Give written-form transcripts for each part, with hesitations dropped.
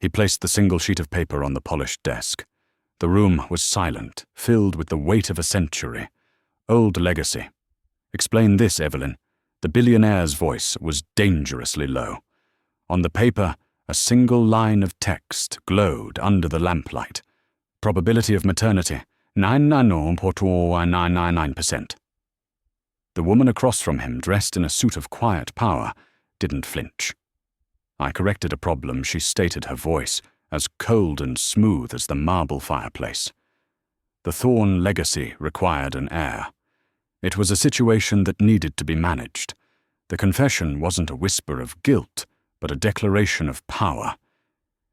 He placed the single sheet of paper on the polished desk. The room was silent, filled with the weight of a century. Old legacy. Explain this, Evelyn. The billionaire's voice was dangerously low. On the paper, a single line of text glowed under the lamplight. Probability of maternity, 999.999%. The woman across from him, dressed in a suit of quiet power, didn't flinch. I corrected a problem. She stated, her voice as cold and smooth as the marble fireplace. The Thorne legacy required an heir. It was a situation that needed to be managed. The confession wasn't a whisper of guilt, but a declaration of power.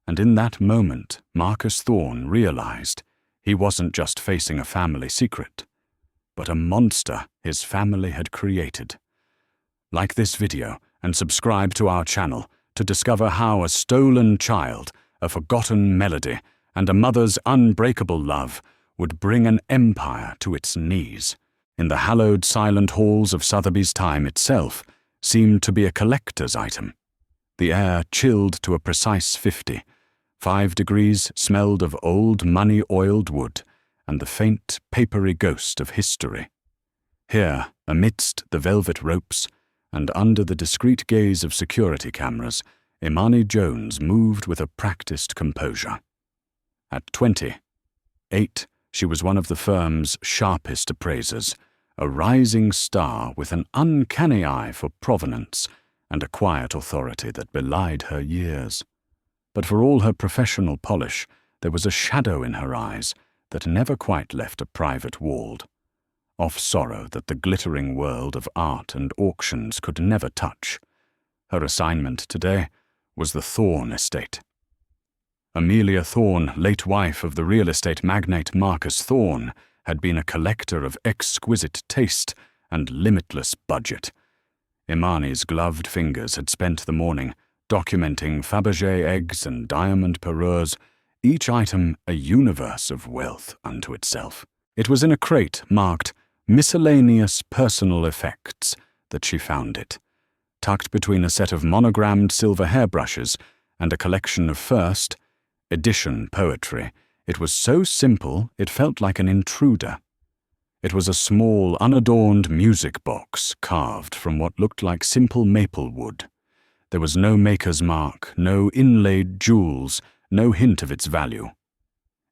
And in that moment, Marcus Thorne realized he wasn't just facing a family secret, but a monster his family had created. Like this video and subscribe to our channel to discover how a stolen child, a forgotten melody, and a mother's unbreakable love would bring an empire to its knees. In the hallowed silent halls of Sotheby's time itself seemed to be a collector's item. The air chilled to a precise 50. 5 degrees smelled of old money-oiled wood and the faint, papery ghost of history. Here, amidst the velvet ropes, and under the discreet gaze of security cameras, Imani Jones moved with a practiced composure. At 28, she was one of the firm's sharpest appraisers, a rising star with an uncanny eye for provenance and a quiet authority that belied her years. But for all her professional polish, there was a shadow in her eyes that never quite left a private walled, off sorrow that the glittering world of art and auctions could never touch. Her assignment today was the Thorne estate. Amelia Thorne, late wife of the real estate magnate Marcus Thorne, had been a collector of exquisite taste and limitless budget. Imani's gloved fingers had spent the morning documenting Fabergé eggs and diamond parures, each item a universe of wealth unto itself. It was in a crate marked Miscellaneous Personal Effects that she found it, tucked between a set of monogrammed silver hairbrushes and a collection of first edition poetry. It was so simple it felt like an intruder. It was a small, unadorned music box carved from what looked like simple maple wood. There was no maker's mark, no inlaid jewels, no hint of its value.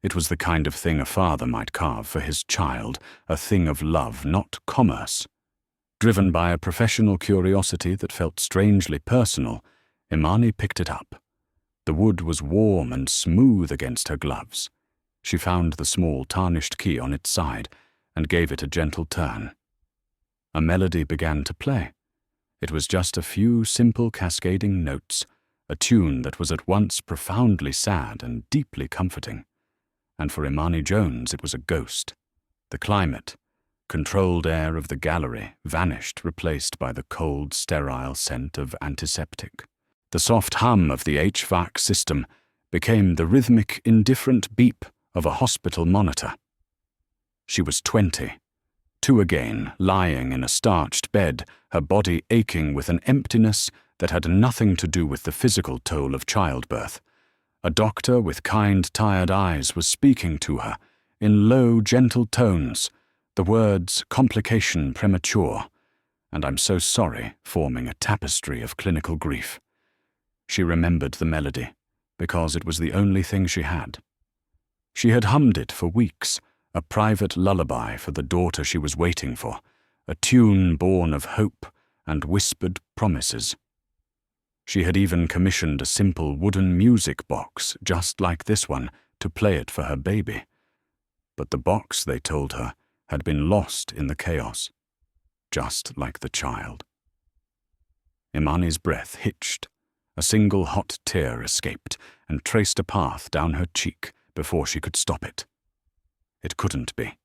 It was the kind of thing a father might carve for his child, a thing of love, not commerce. Driven by a professional curiosity that felt strangely personal, Imani picked it up. The wood was warm and smooth against her gloves. She found the small tarnished key on its side and gave it a gentle turn. A melody began to play. It was just a few simple cascading notes, a tune that was at once profoundly sad and deeply comforting. And for Imani Jones it was a ghost. The climate, controlled air of the gallery, vanished, replaced by the cold, sterile scent of antiseptic. The soft hum of the HVAC system became the rhythmic, indifferent beep of a hospital monitor. She was 20, 2 again, lying in a starched bed, her body aching with an emptiness that had nothing to do with the physical toll of childbirth. A doctor with kind, tired eyes was speaking to her, in low, gentle tones, the words complication premature, and I'm so sorry, forming a tapestry of clinical grief. She remembered the melody, because it was the only thing she had. She had hummed it for weeks, a private lullaby for the daughter she was waiting for, a tune born of hope and whispered promises. She had even commissioned a simple wooden music box, just like this one, to play it for her baby. But the box, they told her, had been lost in the chaos, just like the child. Imani's breath hitched. A single hot tear escaped and traced a path down her cheek before she could stop it. It couldn't be.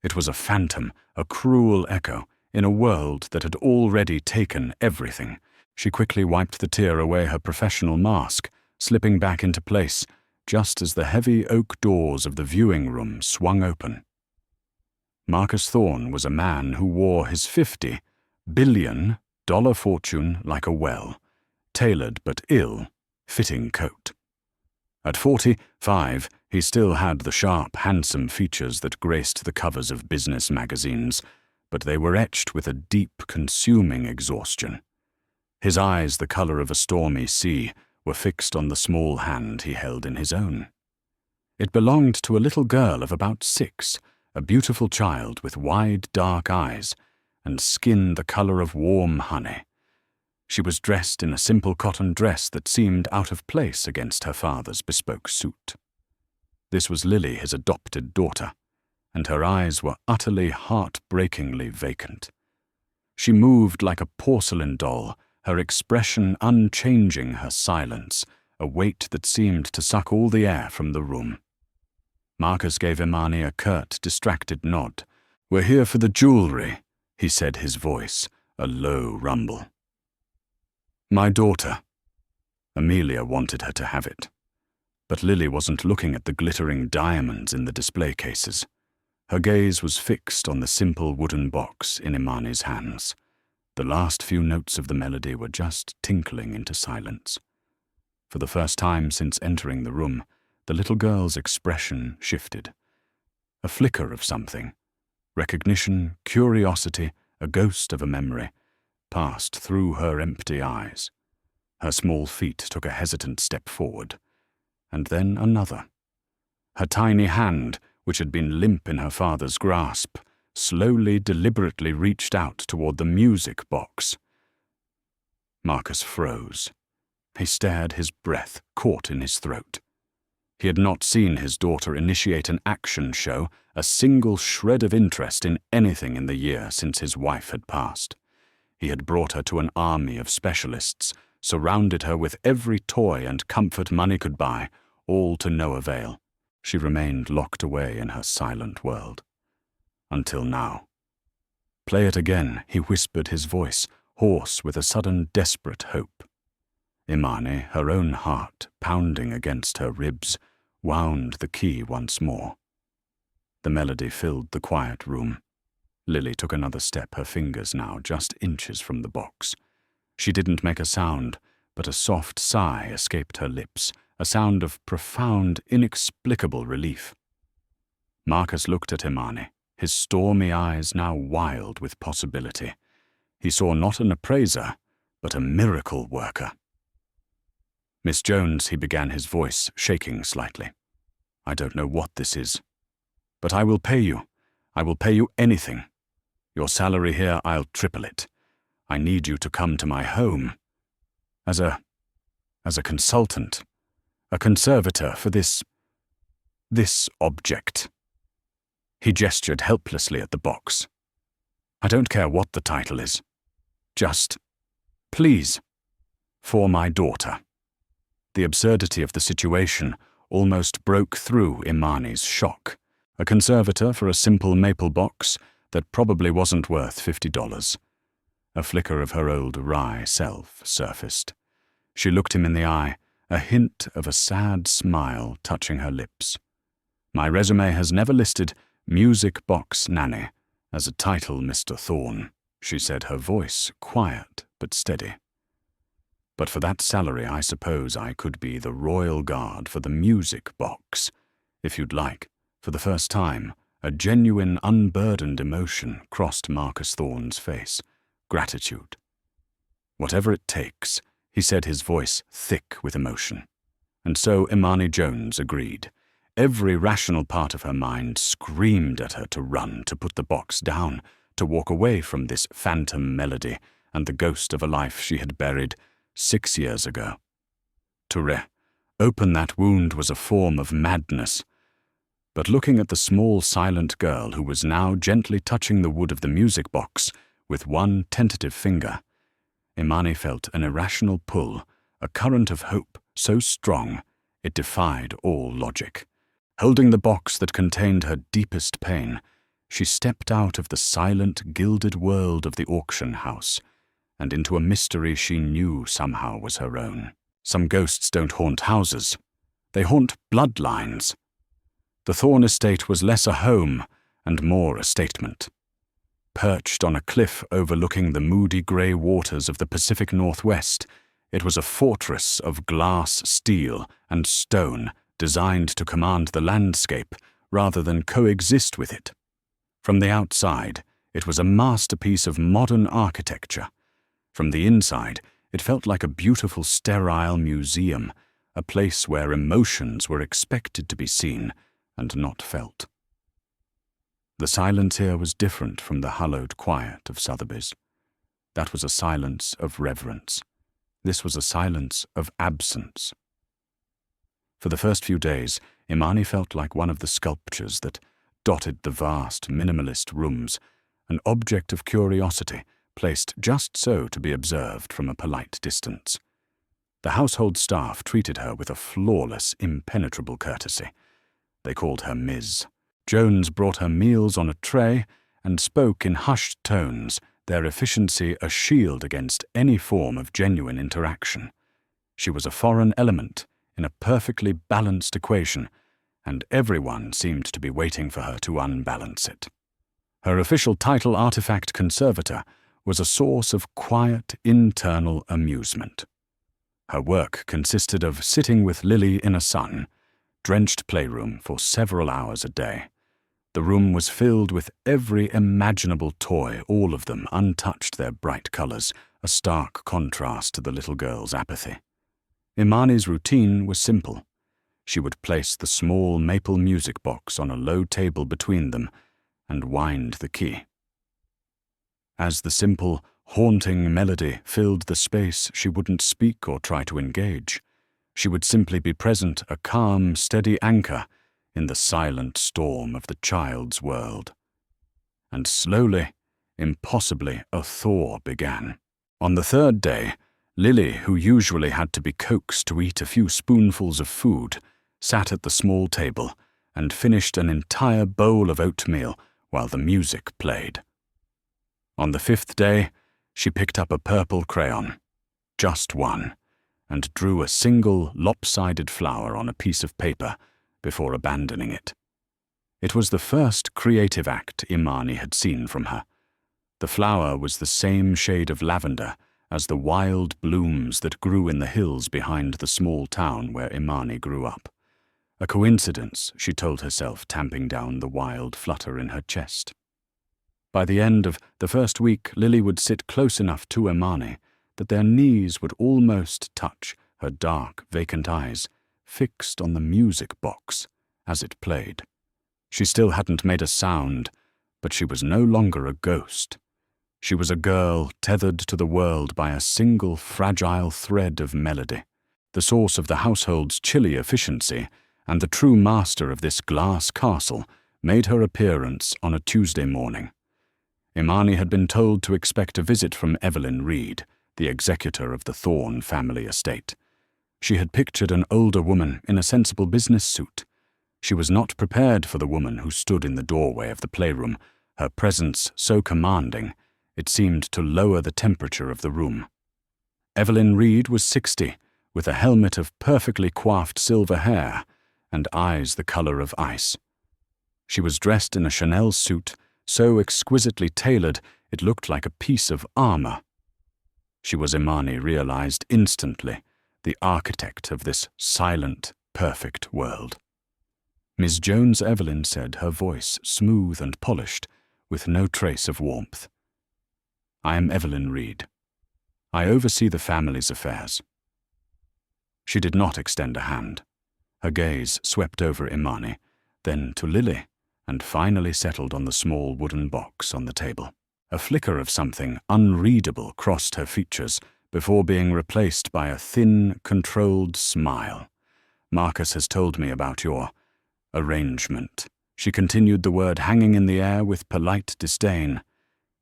It was a phantom, a cruel echo, in a world that had already taken everything. She quickly wiped the tear away her professional mask, slipping back into place, just as the heavy oak doors of the viewing room swung open. Marcus Thorne was a man who wore his $50 billion fortune like a well, tailored but ill-fitting coat. At 45, he still had the sharp, handsome features that graced the covers of business magazines, but they were etched with a deep, consuming exhaustion. His eyes, the color of a stormy sea, were fixed on the small hand he held in his own. It belonged to a little girl of about 6, a beautiful child with wide, dark eyes and skin the color of warm honey. She was dressed in a simple cotton dress that seemed out of place against her father's bespoke suit. This was Lily, his adopted daughter, and her eyes were utterly, heart-breakingly vacant. She moved like a porcelain doll, her expression unchanging, her silence, a weight that seemed to suck all the air from the room. Marcus gave Imani a curt, distracted nod. "We're here for the jewelry," he said, his voice a low rumble. "My daughter." Amelia wanted her to have it. But Lily wasn't looking at the glittering diamonds in the display cases. Her gaze was fixed on the simple wooden box in Imani's hands. The last few notes of the melody were just tinkling into silence. For the first time since entering the room, the little girl's expression shifted. A flicker of something, recognition, curiosity, a ghost of a memory, passed through her empty eyes. Her small feet took a hesitant step forward, and then another. Her tiny hand, which had been limp in her father's grasp, slowly, deliberately reached out toward the music box. Marcus froze. He stared, his breath caught in his throat. He had not seen his daughter initiate an action show, a single shred of interest in anything in the year since his wife had passed. He had brought her to an army of specialists, surrounded her with every toy and comfort money could buy, all to no avail. She remained locked away in her silent world. Until now. "Play it again," he whispered, his voice hoarse with a sudden desperate hope. Imani, her own heart pounding against her ribs, wound the key once more. The melody filled the quiet room. Lily took another step, her fingers now just inches from the box. She didn't make a sound, but a soft sigh escaped her lips, a sound of profound, inexplicable relief. Marcus looked at Imani, his stormy eyes now wild with possibility. He saw not an appraiser, but a miracle worker. "Miss Jones," he began, his voice shaking slightly. "I don't know what this is, but I will pay you. I will pay you anything. Your salary here, I'll triple it. I need you to come to my home. As a consultant, a conservator for this object." He gestured helplessly at the box. "I don't care what the title is. Just, please, for my daughter." The absurdity of the situation almost broke through Imani's shock. A conservator for a simple maple box that probably wasn't worth $50. A flicker of her old wry self surfaced. She looked him in the eye, a hint of a sad smile touching her lips. "My resume has never listed Music Box Nanny as a title, Mr. Thorne," she said, her voice quiet but steady. "But for that salary, I suppose I could be the royal guard for the music box. If you'd like." For the first time, a genuine, unburdened emotion crossed Marcus Thorne's face. Gratitude. "Whatever it takes," he said, his voice thick with emotion. And so Imani Jones agreed. Every rational part of her mind screamed at her to run, to put the box down, to walk away from this phantom melody and the ghost of a life she had buried 6 years ago. To open that wound was a form of madness. But looking at the small, silent girl who was now gently touching the wood of the music box with one tentative finger, Imani felt an irrational pull, a current of hope so strong it defied all logic. Holding the box that contained her deepest pain, she stepped out of the silent, gilded world of the auction house and into a mystery she knew somehow was her own. Some ghosts don't haunt houses. They haunt bloodlines. The Thorne estate was less a home and more a statement. Perched on a cliff overlooking the moody grey waters of the Pacific Northwest, It was a fortress of glass, steel, and stone designed to command the landscape rather than coexist with it. From the outside, it was a masterpiece of modern architecture. From the inside, it felt like a beautiful sterile museum, a place where emotions were expected to be seen and not felt. The silence here was different from the hallowed quiet of Sotheby's. That was a silence of reverence. This was a silence of absence. For the first few days, Imani felt like one of the sculptures that dotted the vast, minimalist rooms, an object of curiosity placed just so to be observed from a polite distance. The household staff treated her with a flawless, impenetrable courtesy. They called her Ms. Jones brought her meals on a tray and spoke in hushed tones, their efficiency a shield against any form of genuine interaction. She was a foreign element in a perfectly balanced equation, and everyone seemed to be waiting for her to unbalance it. Her official title, Artifact Conservator, was a source of quiet, internal amusement. Her work consisted of sitting with Lily in a sun-drenched playroom for several hours a day. The room was filled with every imaginable toy, all of them untouched their bright colors, a stark contrast to the little girl's apathy. Imani's routine was simple. She would place the small maple music box on a low table between them and wind the key. As the simple, haunting melody filled the space, she wouldn't speak or try to engage. She would simply be present, a calm, steady anchor in the silent storm of the child's world. And slowly, impossibly, a thaw began. On the third day, Lily, who usually had to be coaxed to eat a few spoonfuls of food, sat at the small table and finished an entire bowl of oatmeal while the music played. On the fifth day, she picked up a purple crayon, just one, and drew a single lopsided flower on a piece of paper before abandoning it. It was the first creative act Imani had seen from her. The flower was the same shade of lavender as the wild blooms that grew in the hills behind the small town where Imani grew up. A coincidence, she told herself, tamping down the wild flutter in her chest. By the end of the first week, Lily would sit close enough to Imani that their knees would almost touch, her dark, vacant eyes fixed on the music box as it played. She still hadn't made a sound, but she was no longer a ghost. She was a girl tethered to the world by a single fragile thread of melody, the source of the household's chilly efficiency, and the true master of this glass castle made her appearance on a Tuesday morning. Imani had been told to expect a visit from Evelyn Reed, the executor of the Thorne family estate. She had pictured an older woman in a sensible business suit. She was not prepared for the woman who stood in the doorway of the playroom, her presence so commanding it seemed to lower the temperature of the room. Evelyn Reed was 60, with a helmet of perfectly coiffed silver hair and eyes the color of ice. She was dressed in a Chanel suit so exquisitely tailored it looked like a piece of armor. She was, Imani realized instantly, the architect of this silent, perfect world. Miss Jones Evelyn said, her voice smooth and polished, with no trace of warmth. "I am Evelyn Reed. I oversee the family's affairs." She did not extend a hand. Her gaze swept over Imani, then to Lily, and finally settled on the small wooden box on the table. A flicker of something unreadable crossed her features before being replaced by a thin, controlled smile. "Marcus has told me about your arrangement." She continued, the word hanging in the air with polite disdain.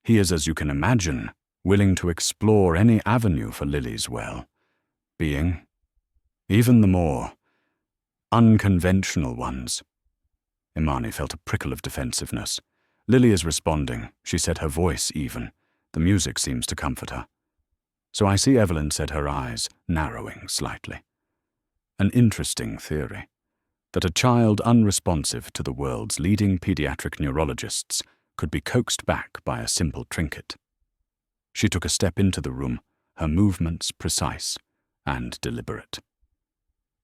"He is, as you can imagine, willing to explore any avenue for Lily's well-being, even the more unconventional ones." Imani felt a prickle of defensiveness. "Lily is responding," she said, her voice even. "The music seems to comfort her." "So I see," Evelyn said, her eyes narrowing slightly. "An interesting theory, that a child unresponsive to the world's leading pediatric neurologists could be coaxed back by a simple trinket." She took a step into the room, her movements precise, and deliberate.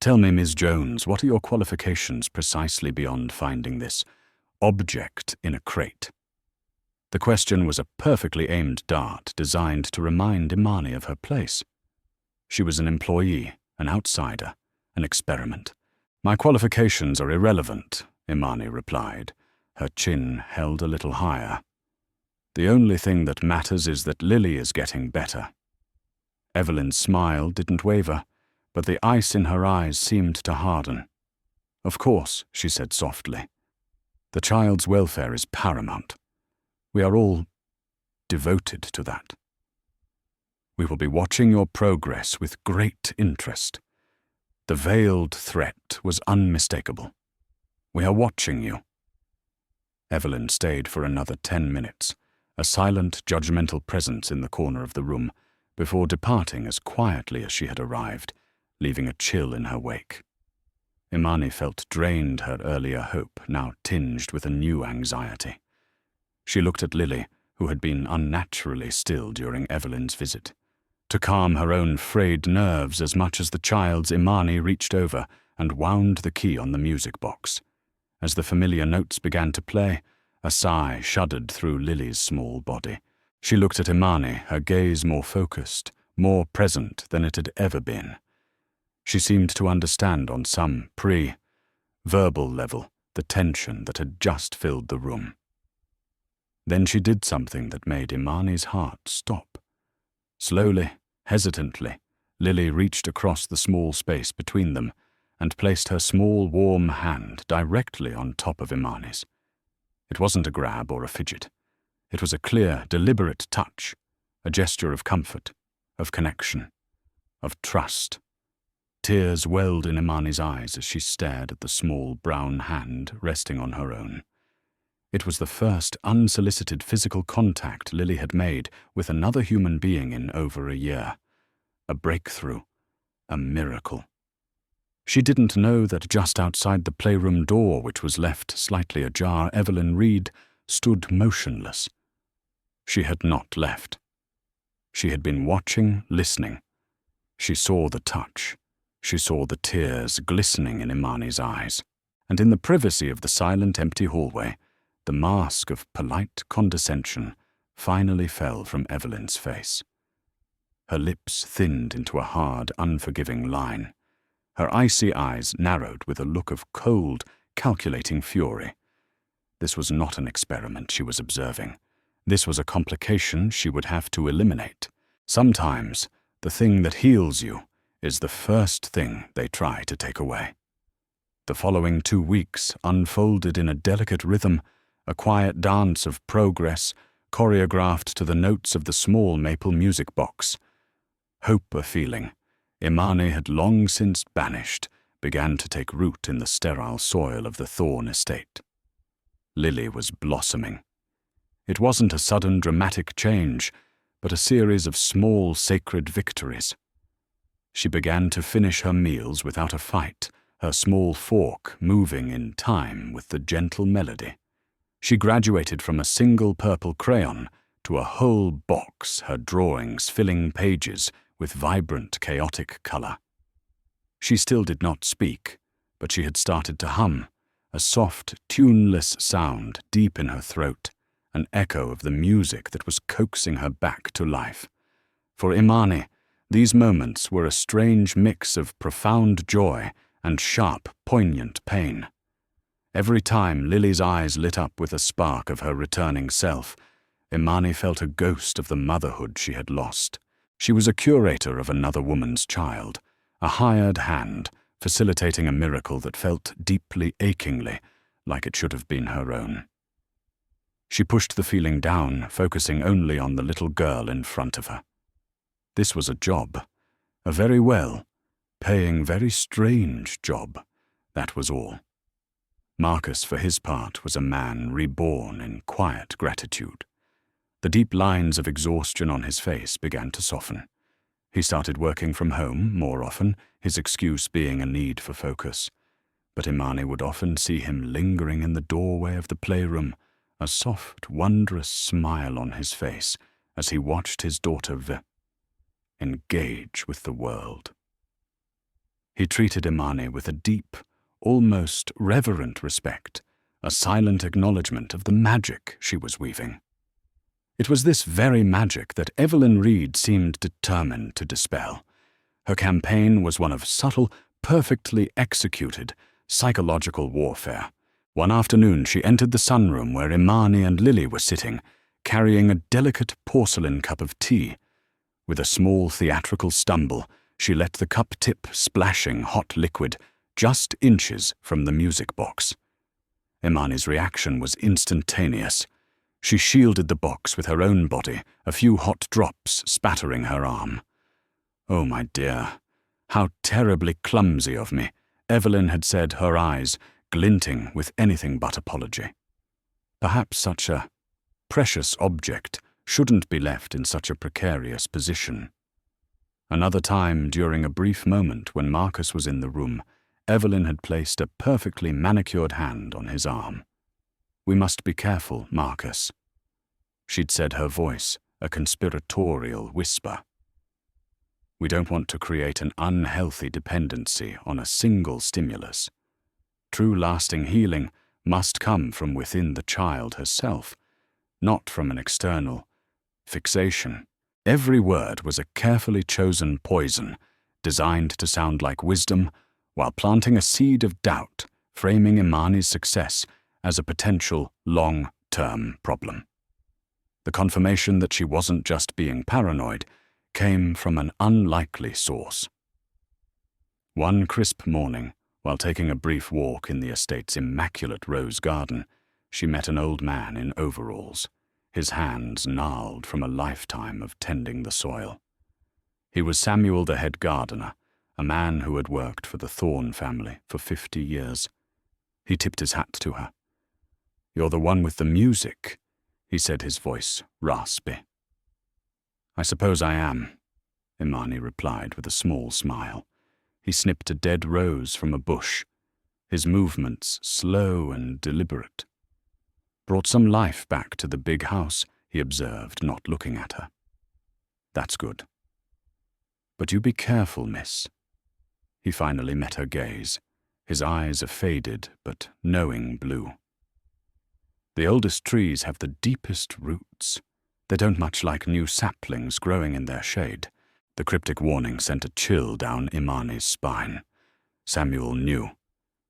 "Tell me, Ms. Jones, what are your qualifications precisely beyond finding this object in a crate?" The question was a perfectly aimed dart designed to remind Imani of her place. She was an employee, an outsider, an experiment. "My qualifications are irrelevant," Imani replied, her chin held a little higher. "The only thing that matters is that Lily is getting better." Evelyn's smile didn't waver, but the ice in her eyes seemed to harden. "Of course," she said softly. "The child's welfare is paramount. We are all devoted to that. We will be watching your progress with great interest." The veiled threat was unmistakable. "We are watching you." Evelyn stayed for another 10 minutes, a silent, judgmental presence in the corner of the room, before departing as quietly as she had arrived, leaving a chill in her wake. Imani felt drained, her earlier hope now tinged with a new anxiety. She looked at Lily, who had been unnaturally still during Evelyn's visit. To calm her own frayed nerves as much as the child's, Imani reached over and wound the key on the music box. As the familiar notes began to play, a sigh shuddered through Lily's small body. She looked at Imani, her gaze more focused, more present than it had ever been. She seemed to understand on some pre-verbal level the tension that had just filled the room. Then she did something that made Imani's heart stop. Slowly, hesitantly, Lily reached across the small space between them and placed her small, warm hand directly on top of Imani's. It wasn't a grab or a fidget. It was a clear, deliberate touch, a gesture of comfort, of connection, of trust. Tears welled in Imani's eyes as she stared at the small brown hand resting on her own. It was the first unsolicited physical contact Lily had made with another human being in over a year. A breakthrough, a miracle. She didn't know that just outside the playroom door, which was left slightly ajar, Evelyn Reed stood motionless. She had not left. She had been watching, listening. She saw the touch. She saw the tears glistening in Imani's eyes. And in the privacy of the silent, empty hallway, the mask of polite condescension finally fell from Evelyn's face. Her lips thinned into a hard, unforgiving line. Her icy eyes narrowed with a look of cold, calculating fury. This was not an experiment she was observing. This was a complication she would have to eliminate. Sometimes, the thing that heals you is the first thing they try to take away. The following 2 weeks unfolded in a delicate rhythm, a quiet dance of progress, choreographed to the notes of the small maple music box. Hope, a feeling Imani had long since banished, began to take root in the sterile soil of the Thorn estate. Lily was blossoming. It wasn't a sudden dramatic change, but a series of small sacred victories. She began to finish her meals without a fight, her small fork moving in time with the gentle melody. She graduated from a single purple crayon to a whole box, her drawings filling pages with vibrant, chaotic color. She still did not speak, but she had started to hum, a soft, tuneless sound deep in her throat, an echo of the music that was coaxing her back to life. For Imani, these moments were a strange mix of profound joy and sharp, poignant pain. Every time Lily's eyes lit up with a spark of her returning self, Imani felt a ghost of the motherhood she had lost. She was a curator of another woman's child, a hired hand, facilitating a miracle that felt deeply, achingly, like it should have been her own. She pushed the feeling down, focusing only on the little girl in front of her. This was a job, a very well, paying, very strange job, that was all. Marcus, for his part, was a man reborn in quiet gratitude. The deep lines of exhaustion on his face began to soften. He started working from home more often, his excuse being a need for focus. But Imani would often see him lingering in the doorway of the playroom, a soft, wondrous smile on his face as he watched his daughter engage with the world. He treated Imani with a deep, almost reverent respect, a silent acknowledgement of the magic she was weaving. It was this very magic that Evelyn Reed seemed determined to dispel. Her campaign was one of subtle, perfectly executed psychological warfare. One afternoon she entered the sunroom where Imani and Lily were sitting, carrying a delicate porcelain cup of tea. With a small theatrical stumble, she let the cup tip splashing hot liquid just inches from the music box. Imani's reaction was instantaneous. She shielded the box with her own body, a few hot drops spattering her arm. "Oh, my dear, how terribly clumsy of me," Evelyn had said, her eyes glinting with anything but apology. Perhaps such a precious object shouldn't be left in such a precarious position. Another time, during a brief moment when Marcus was in the room, Evelyn had placed a perfectly manicured hand on his arm. "We must be careful, Marcus," she'd said, her voice a conspiratorial whisper. "We don't want to create an unhealthy dependency on a single stimulus. True lasting healing must come from within the child herself, not from an external fixation." Every word was a carefully chosen poison, designed to sound like wisdom, while planting a seed of doubt, framing Imani's success as a potential long-term problem. The confirmation that she wasn't just being paranoid came from an unlikely source. One crisp morning, while taking a brief walk in the estate's immaculate rose garden, she met an old man in overalls, his hands gnarled from a lifetime of tending the soil. He was Samuel, the head gardener, a man who had worked for the Thorne family for 50 years. He tipped his hat to her. "You're the one with the music," he said, his voice raspy. "I suppose I am," Imani replied with a small smile. He snipped a dead rose from a bush, his movements slow and deliberate. "Brought some life back to the big house," he observed, not looking at her. "That's good. But you be careful, miss." He finally met her gaze, his eyes a faded but knowing blue. "The oldest trees have the deepest roots. They don't much like new saplings growing in their shade." The cryptic warning sent a chill down Imani's spine. Samuel knew.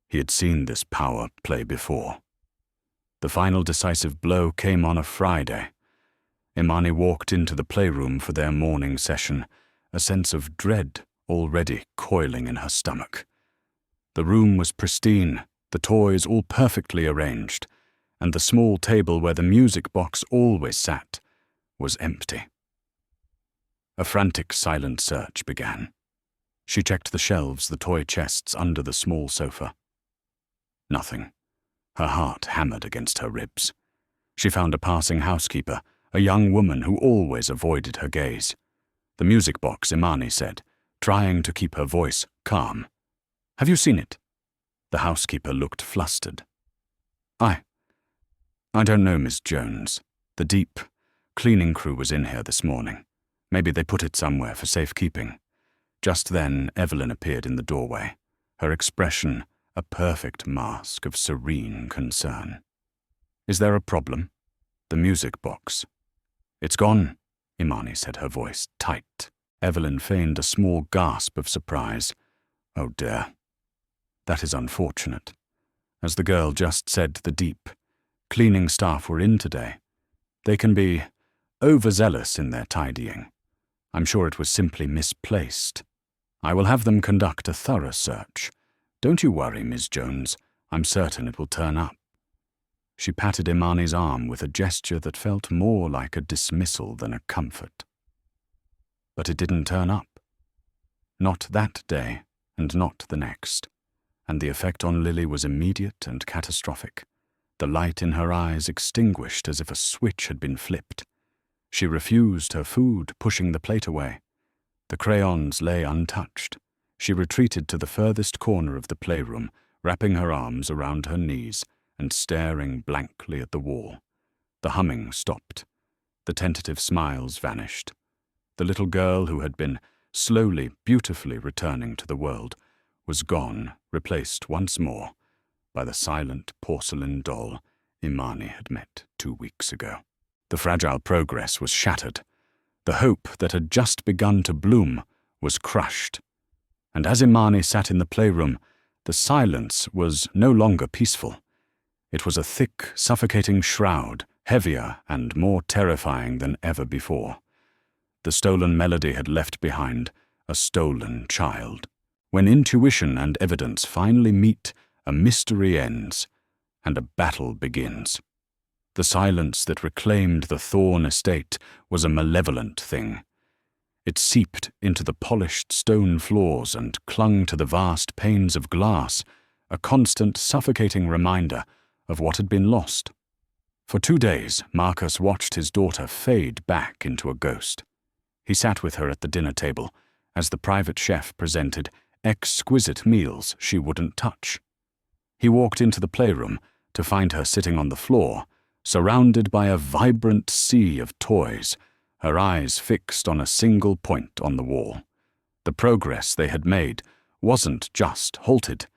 He had seen this power play before. The final decisive blow came on a Friday. Imani walked into the playroom for their morning session, a sense of dread already coiling in her stomach. The room was pristine, the toys all perfectly arranged, and the small table where the music box always sat was empty. A frantic, silent search began. She checked the shelves, the toy chests under the small sofa. Nothing. Her heart hammered against her ribs. She found a passing housekeeper, a young woman who always avoided her gaze. "The music box," Imani said, trying to keep her voice calm. "Have you seen it?" The housekeeper looked flustered. I don't know, Miss Jones. The deep cleaning crew was in here this morning. Maybe they put it somewhere for safekeeping." Just then, Evelyn appeared in the doorway, her expression a perfect mask of serene concern. "Is there a problem?" "The music box." "It's gone," Imani said, her voice tight. Evelyn feigned a small gasp of surprise. "Oh dear. That is unfortunate." As the girl just said, the deep cleaning staff were in today. They can be overzealous in their tidying. I'm sure it was simply misplaced. I will have them conduct a thorough search. Don't you worry, Miss Jones. I'm certain it will turn up. She patted Imani's arm with a gesture that felt more like a dismissal than a comfort. But it didn't turn up. Not that day, and not the next. And the effect on Lily was immediate and catastrophic. The light in her eyes extinguished as if a switch had been flipped. She refused her food, pushing the plate away. The crayons lay untouched. She retreated to the furthest corner of the playroom, wrapping her arms around her knees and staring blankly at the wall. The humming stopped. The tentative smiles vanished. The little girl who had been slowly, beautifully returning to the world was gone, replaced once more by the silent porcelain doll Imani had met 2 weeks ago. The fragile progress was shattered. The hope that had just begun to bloom was crushed. And as Imani sat in the playroom, the silence was no longer peaceful. It was a thick, suffocating shroud, heavier and more terrifying than ever before. The stolen melody had left behind a stolen child. When intuition and evidence finally meet, a mystery ends, and a battle begins. The silence that reclaimed the Thorn estate was a malevolent thing. It seeped into the polished stone floors and clung to the vast panes of glass, a constant suffocating reminder of what had been lost. For 2 days, Marcus watched his daughter fade back into a ghost. He sat with her at the dinner table as the private chef presented exquisite meals she wouldn't touch. He walked into the playroom to find her sitting on the floor, surrounded by a vibrant sea of toys, her eyes fixed on a single point on the wall. The progress they had made wasn't just halted.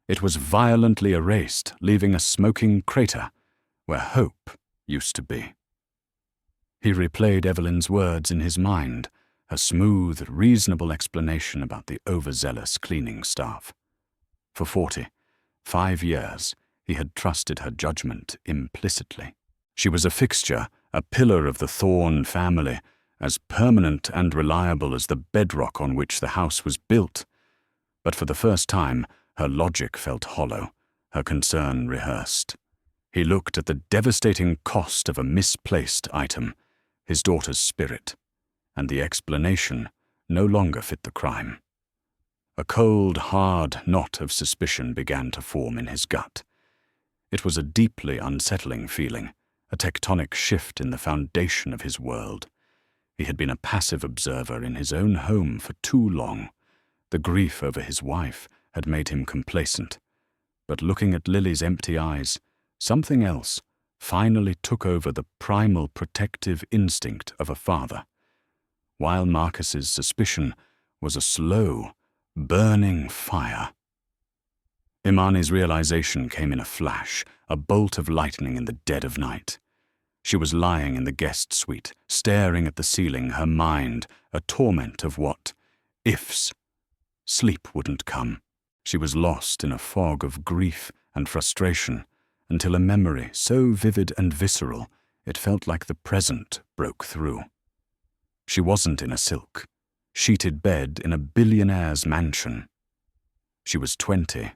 It was violently erased, leaving a smoking crater where hope used to be. He replayed Evelyn's words in his mind, a smooth, reasonable explanation about the overzealous cleaning staff. For 45 years, he had trusted her judgment implicitly. She was a fixture, a pillar of the Thorn family, as permanent and reliable as the bedrock on which the house was built. But for the first time, her logic felt hollow, her concern rehearsed. He looked at the devastating cost of a misplaced item, his daughter's spirit, and the explanation no longer fit the crime. A cold, hard knot of suspicion began to form in his gut. It was a deeply unsettling feeling, a tectonic shift in the foundation of his world. He had been a passive observer in his own home for too long. The grief over his wife had made him complacent. But looking at Lily's empty eyes, something else finally took over the primal protective instinct of a father. While Marcus's suspicion was a slow, burning fire. Imani's realization came in a flash, a bolt of lightning in the dead of night. She was lying in the guest suite, staring at the ceiling, her mind a torment of what ifs. Sleep wouldn't come. She was lost in a fog of grief and frustration, until a memory so vivid and visceral it felt like the present broke through. She wasn't in a silk, sheeted bed in a billionaire's mansion. She was 20,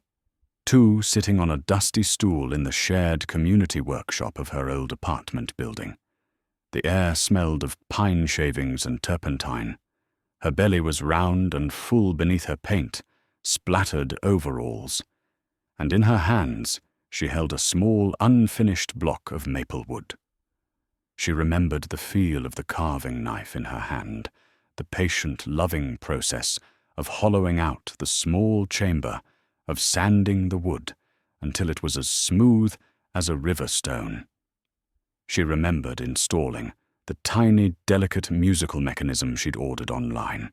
two sitting on a dusty stool in the shared community workshop of her old apartment building. The air smelled of pine shavings and turpentine. Her belly was round and full beneath her paint, splattered overalls, and in her hands she held a small, unfinished block of maple wood. She remembered the feel of the carving knife in her hand, the patient, loving process of hollowing out the small chamber, of sanding the wood until it was as smooth as a river stone. She remembered installing the tiny, delicate musical mechanism she'd ordered online.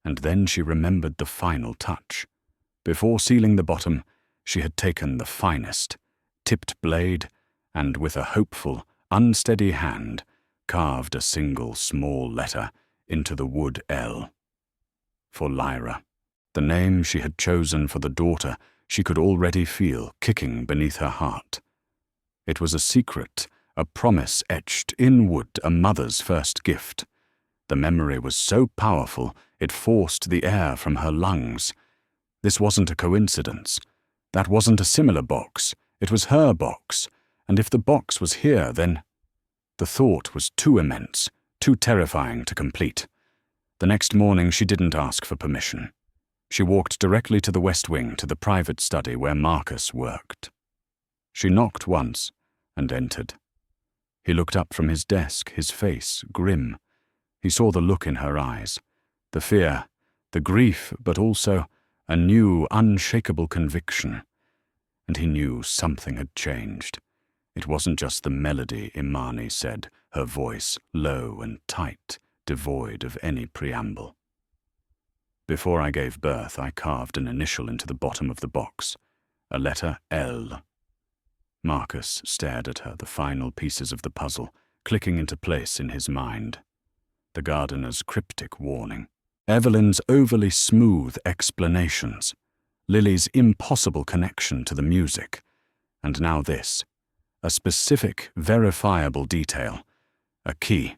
And then she remembered the final touch. Before sealing the bottom, she had taken the finest, tipped blade, and with a hopeful, unsteady hand, carved a single small letter into the wood L. For Lyra, the name she had chosen for the daughter she could already feel kicking beneath her heart. It was a secret, a promise etched in wood, a mother's first gift. The memory was so powerful it forced the air from her lungs. This wasn't a coincidence. That wasn't a similar box. It was her box. And if the box was here, then... The thought was too immense, too terrifying to complete. The next morning she didn't ask for permission. She walked directly to the West Wing, to the private study where Marcus worked. She knocked once and entered. He looked up from his desk, his face grim. He saw the look in her eyes, the fear, the grief, but also a new, unshakable conviction. And he knew something had changed. It wasn't just the melody, Imani said, her voice low and tight, devoid of any preamble. Before I gave birth, I carved an initial into the bottom of the box, a letter L. Marcus stared at her, the final pieces of the puzzle clicking into place in his mind. The gardener's cryptic warning, Evelyn's overly smooth explanations, Lily's impossible connection to the music, and now this, a specific, verifiable detail, a key.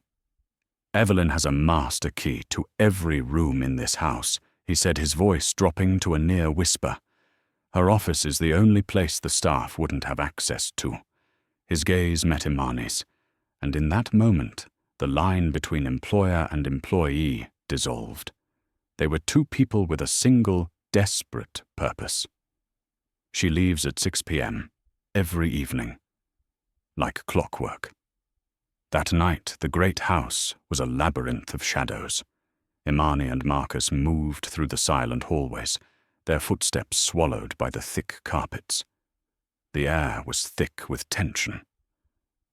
Evelyn has a master key to every room in this house, he said, his voice dropping to a near whisper. Her office is the only place the staff wouldn't have access to. His gaze met Imani's, and in that moment, the line between employer and employee dissolved. They were two people with a single, desperate purpose. She leaves at 6 p.m. every evening, like clockwork. That night, the great house was a labyrinth of shadows. Imani and Marcus moved through the silent hallways, their footsteps swallowed by the thick carpets. The air was thick with tension.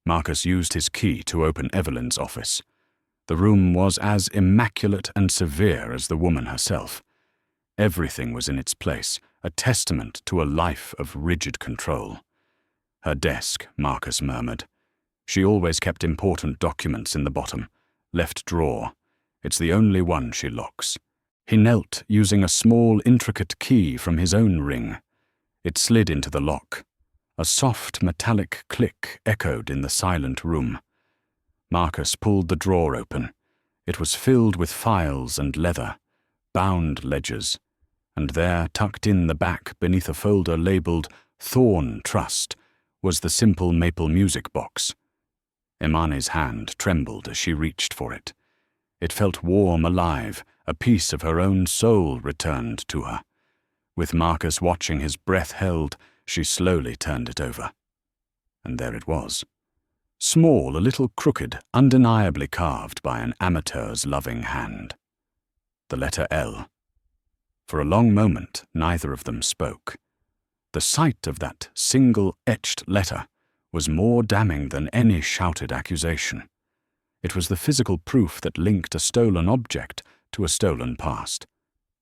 Marcus used his key to open Evelyn's office. The room was as immaculate and severe as the woman herself. Everything was in its place, a testament to a life of rigid control. Her desk, Marcus murmured. She always kept important documents in the bottom, left drawer. It's the only one she locks. He knelt, using a small, intricate key from his own ring. It slid into the lock. A soft, metallic click echoed in the silent room. Marcus pulled the drawer open. It was filled with files and leather, bound ledgers, and there, tucked in the back beneath a folder labeled Thorn Trust, was the simple maple music box. Imani's hand trembled as she reached for it. It felt warm, alive, a piece of her own soul returned to her. With Marcus watching, his breath held, she slowly turned it over. And there it was. Small, a little crooked, undeniably carved by an amateur's loving hand. The letter L. For a long moment, neither of them spoke. The sight of that single etched letter was more damning than any shouted accusation. It was the physical proof that linked a stolen object to a stolen past.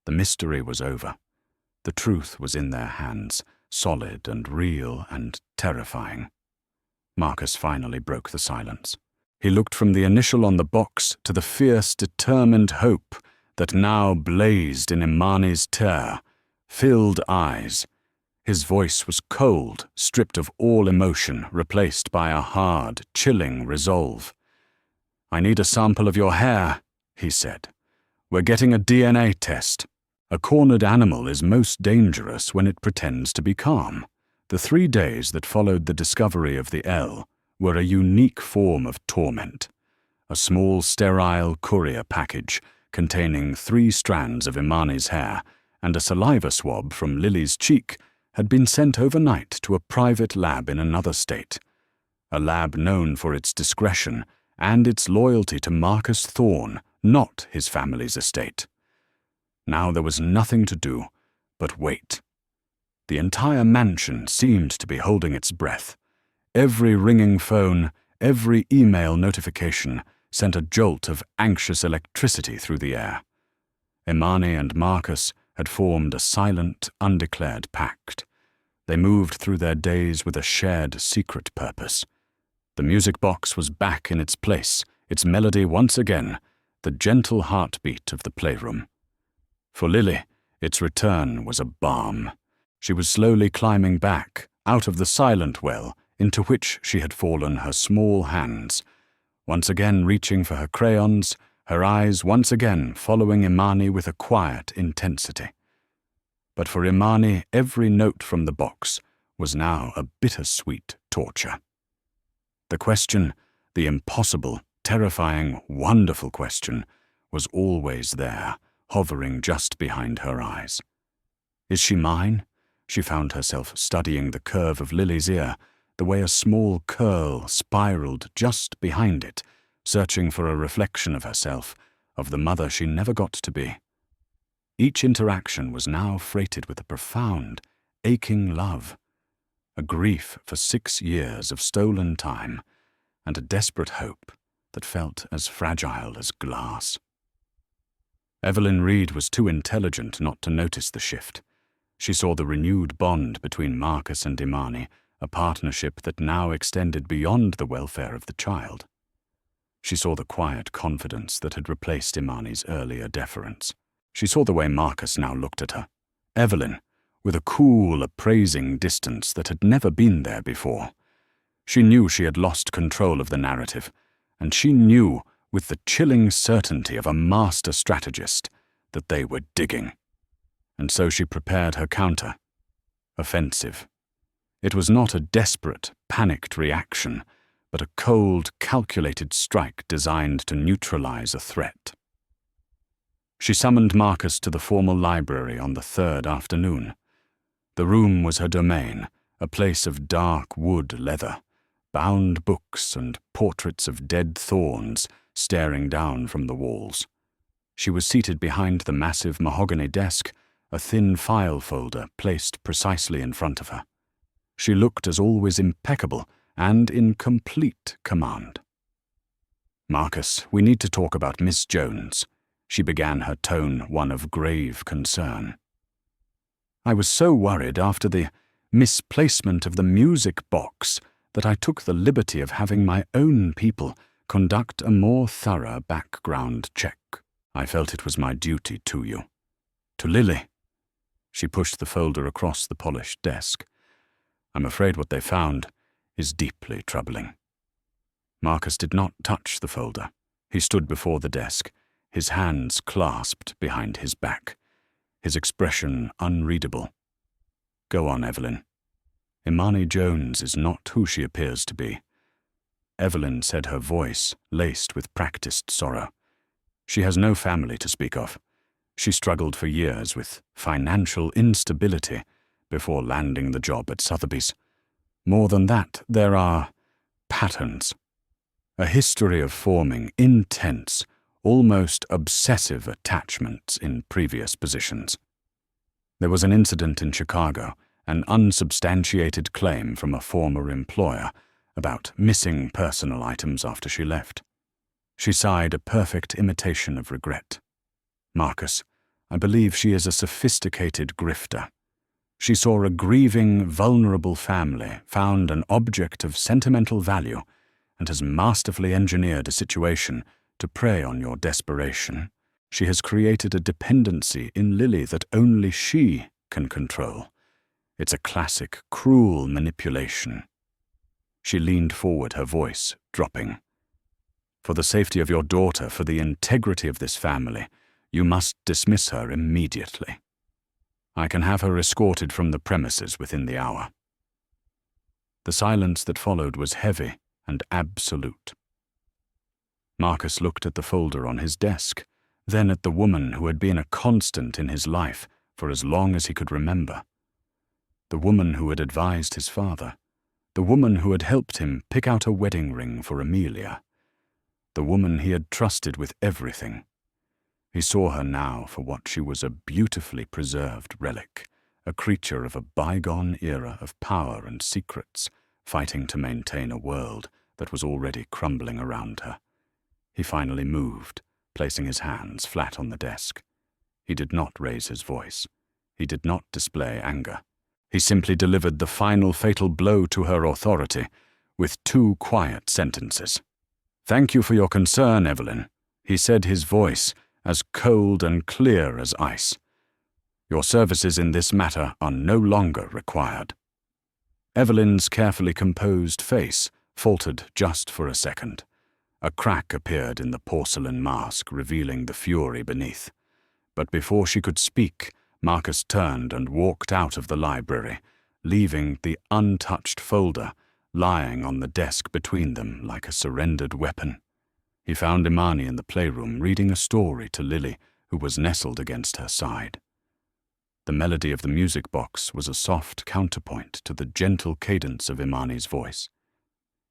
The mystery was over. The truth was in their hands, solid and real and terrifying. Marcus finally broke the silence. He looked from the initial on the box to the fierce, determined hope that now blazed in Imani's tear-filled eyes. His voice was cold, stripped of all emotion, replaced by a hard, chilling resolve. "I need a sample of your hair," he said. "We're getting a DNA test. A cornered animal is most dangerous when it pretends to be calm." The 3 days that followed the discovery of the L were a unique form of torment. A small, sterile courier package containing 3 strands of Imani's hair and a saliva swab from Lily's cheek had been sent overnight to a private lab in another state, a lab known for its discretion and its loyalty to Marcus Thorne, not his family's estate. Now there was nothing to do but wait. The entire mansion seemed to be holding its breath. Every ringing phone, every email notification sent a jolt of anxious electricity through the air. Imani and Marcus had formed a silent, undeclared pact. They moved through their days with a shared secret purpose. The music box was back in its place, its melody once again, the gentle heartbeat of the playroom. For Lily, its return was a balm. She was slowly climbing back, out of the silent well into which she had fallen her small hands, once again reaching for her crayons, her eyes once again following Imani with a quiet intensity. But for Imani, every note from the box was now a bittersweet torture. The question, the impossible, terrifying, wonderful question, was always there, hovering just behind her eyes. Is she mine? She found herself studying the curve of Lily's ear, the way a small curl spiraled just behind it, searching for a reflection of herself, of the mother she never got to be. Each interaction was now freighted with a profound, aching love, a grief for 6 years of stolen time, and a desperate hope that felt as fragile as glass. Evelyn Reed was too intelligent not to notice the shift. She saw the renewed bond between Marcus and Imani, a partnership that now extended beyond the welfare of the child. She saw the quiet confidence that had replaced Imani's earlier deference. She saw the way Marcus now looked at her. Evelyn, with a cool, appraising distance that had never been there before. She knew she had lost control of the narrative, and she knew, with the chilling certainty of a master strategist, that they were digging. And so she prepared her counter. Offensive. It was not a desperate, panicked reaction, but a cold, calculated strike designed to neutralize a threat. She summoned Marcus to the formal library on the third afternoon. The room was her domain, a place of dark wood leather, bound books and portraits of dead thorns staring down from the walls. She was seated behind the massive mahogany desk, a thin file folder placed precisely in front of her. She looked as always impeccable and in complete command. "Marcus, we need to talk about Miss Jones," she began, her tone one of grave concern. "I was so worried after the misplacement of the music box that I took the liberty of having my own people conduct a more thorough background check. I felt it was my duty to you. To Lily." She pushed the folder across the polished desk. "I'm afraid what they found is deeply troubling." Marcus did not touch the folder. He stood before the desk, his hands clasped behind his back, his expression unreadable. "Go on, Evelyn. Imani Jones is not who she appears to be." Evelyn said, her voice laced with practiced sorrow. "She has no family to speak of. She struggled for years with financial instability before landing the job at Sotheby's. More than that, there are patterns. A history of forming intense, almost obsessive attachments in previous positions. There was an incident in Chicago, an unsubstantiated claim from a former employer about missing personal items after she left. She sighed, a perfect imitation of regret. Marcus, I believe she is a sophisticated grifter. She saw a grieving, vulnerable family, found an object of sentimental value, and has masterfully engineered a situation to prey on your desperation. She has created a dependency in Lily that only she can control. It's a classic, cruel manipulation." She leaned forward, her voice dropping. "For the safety of your daughter, for the integrity of this family, you must dismiss her immediately. I can have her escorted from the premises within the hour." The silence that followed was heavy and absolute. Marcus looked at the folder on his desk, then at the woman who had been a constant in his life for as long as he could remember. The woman who had advised his father. The woman who had helped him pick out a wedding ring for Amelia. The woman he had trusted with everything. He saw her now for what she was, a beautifully preserved relic, a creature of a bygone era of power and secrets, fighting to maintain a world that was already crumbling around her. He finally moved, placing his hands flat on the desk. He did not raise his voice. He did not display anger. He simply delivered the final fatal blow to her authority with 2 quiet sentences. "Thank you for your concern, Evelyn," he said, his voice as cold and clear as ice. "Your services in this matter are no longer required." Evelyn's carefully composed face faltered just for a second. A crack appeared in the porcelain mask, revealing the fury beneath. But before she could speak, Marcus turned and walked out of the library, leaving the untouched folder lying on the desk between them like a surrendered weapon. He found Imani in the playroom reading a story to Lily, who was nestled against her side. The melody of the music box was a soft counterpoint to the gentle cadence of Imani's voice.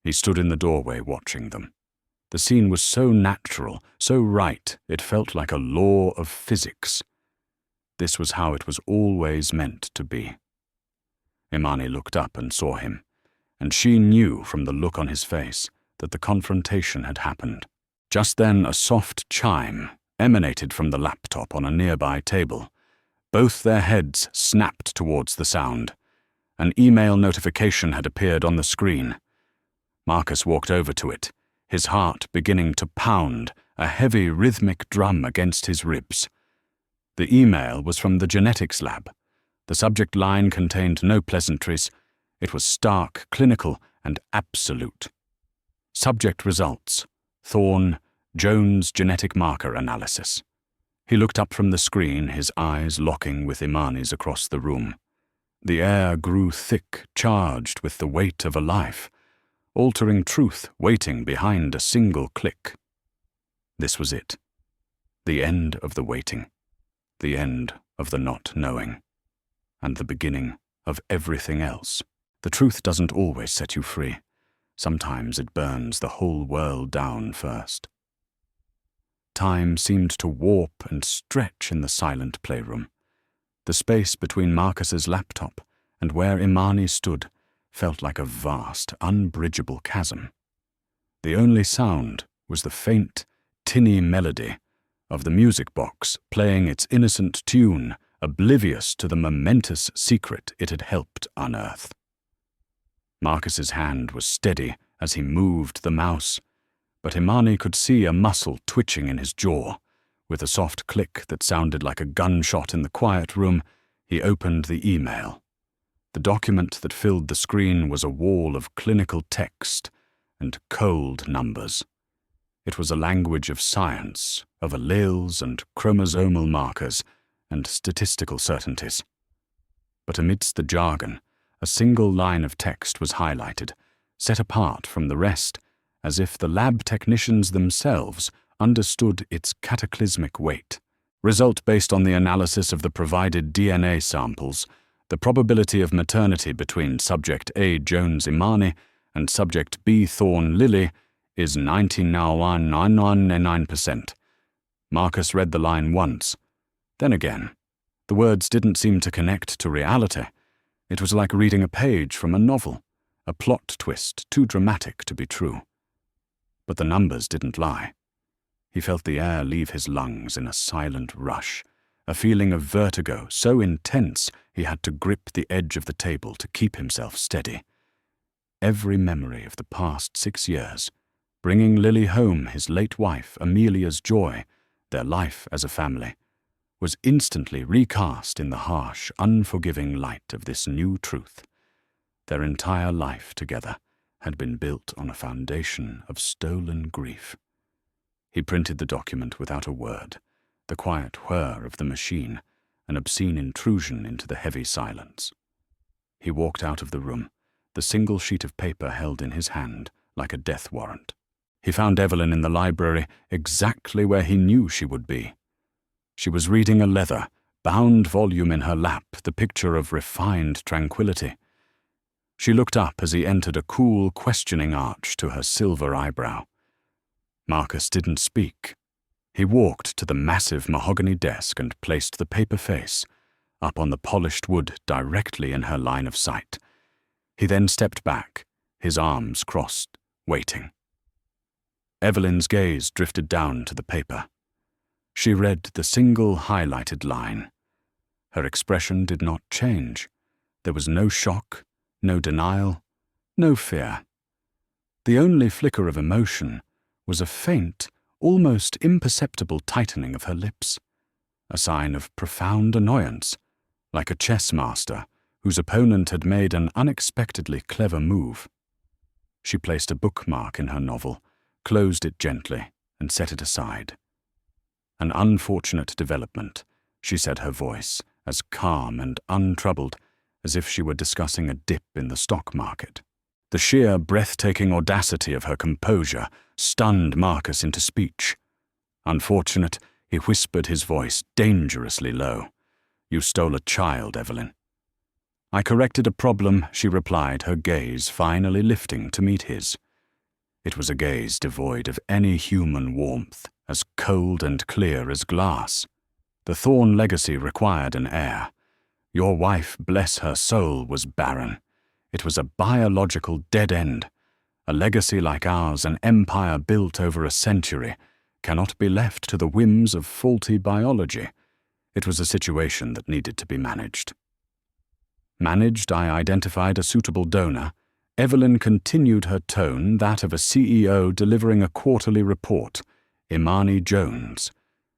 He stood in the doorway watching them. The scene was so natural, so right, it felt like a law of physics. This was how it was always meant to be. Imani looked up and saw him, and she knew from the look on his face that the confrontation had happened. Just then a soft chime, emanated from the laptop on a nearby table. Both their heads snapped towards the sound. An email notification had appeared on the screen. Marcus walked over to it, his heart beginning to pound, a heavy rhythmic drum against his ribs. The email was from the genetics lab. The subject line contained no pleasantries. It was stark, clinical, and absolute. Subject results: Thorne, Jones genetic marker analysis. He looked up from the screen, his eyes locking with Imani's across the room. The air grew thick, charged with the weight of a life, altering truth waiting behind a single click. This was it. The end of the waiting. The end of the not knowing. And the beginning of everything else. The truth doesn't always set you free. Sometimes it burns the whole world down first. Time seemed to warp and stretch in the silent playroom. The space between Marcus's laptop and where Imani stood felt like a vast, unbridgeable chasm. The only sound was the faint, tinny melody of the music box playing its innocent tune, oblivious to the momentous secret it had helped unearth. Marcus's hand was steady as he moved the mouse, but Imani could see a muscle twitching in his jaw. With a soft click that sounded like a gunshot in the quiet room, he opened the email. The document that filled the screen was a wall of clinical text and cold numbers. It was a language of science, of alleles and chromosomal markers and statistical certainties. But amidst the jargon, a single line of text was highlighted, set apart from the rest, as if the lab technicians themselves understood its cataclysmic weight. Result based on the analysis of the provided DNA samples, the probability of maternity between subject A. Jones Imani and subject B. Thorne Lily is 99.999%. Marcus read the line once. Then again. The words didn't seem to connect to reality. It was like reading a page from a novel, a plot twist too dramatic to be true. But the numbers didn't lie. He felt the air leave his lungs in a silent rush, a feeling of vertigo so intense he had to grip the edge of the table to keep himself steady. Every memory of the past 6 years, bringing Lily home his late wife Amelia's joy, their life as a family, was instantly recast in the harsh, unforgiving light of this new truth. Their entire life together had been built on a foundation of stolen grief. He printed the document without a word, the quiet whir of the machine, an obscene intrusion into the heavy silence. He walked out of the room, the single sheet of paper held in his hand like a death warrant. He found Evelyn in the library exactly where he knew she would be. She was reading a leather, bound volume in her lap, the picture of refined tranquility. She looked up as he entered, a cool, questioning arch to her silver eyebrow. Marcus didn't speak. He walked to the massive mahogany desk and placed the paper face up on the polished wood directly in her line of sight. He then stepped back, his arms crossed, waiting. Evelyn's gaze drifted down to the paper. She read the single highlighted line. Her expression did not change. There was no shock, no denial, no fear. The only flicker of emotion was a faint, almost imperceptible tightening of her lips, a sign of profound annoyance, like a chess master whose opponent had made an unexpectedly clever move. She placed a bookmark in her novel, closed it gently, and set it aside. An unfortunate development, she said, her voice as calm and untroubled as if she were discussing a dip in the stock market. The sheer, breathtaking audacity of her composure stunned Marcus into speech. Unfortunate, he whispered, his voice dangerously low. "You stole a child, Evelyn." "I corrected a problem," she replied, her gaze finally lifting to meet his. It was a gaze devoid of any human warmth, as cold and clear as glass. The Thorne legacy required an heir. Your wife, bless her soul, was barren. It was a biological dead end. A legacy like ours, an empire built over a century, cannot be left to the whims of faulty biology. It was a situation that needed to be managed. Managed, I identified a suitable donor. Evelyn continued her tone, that of a CEO delivering a quarterly report. Imani Jones.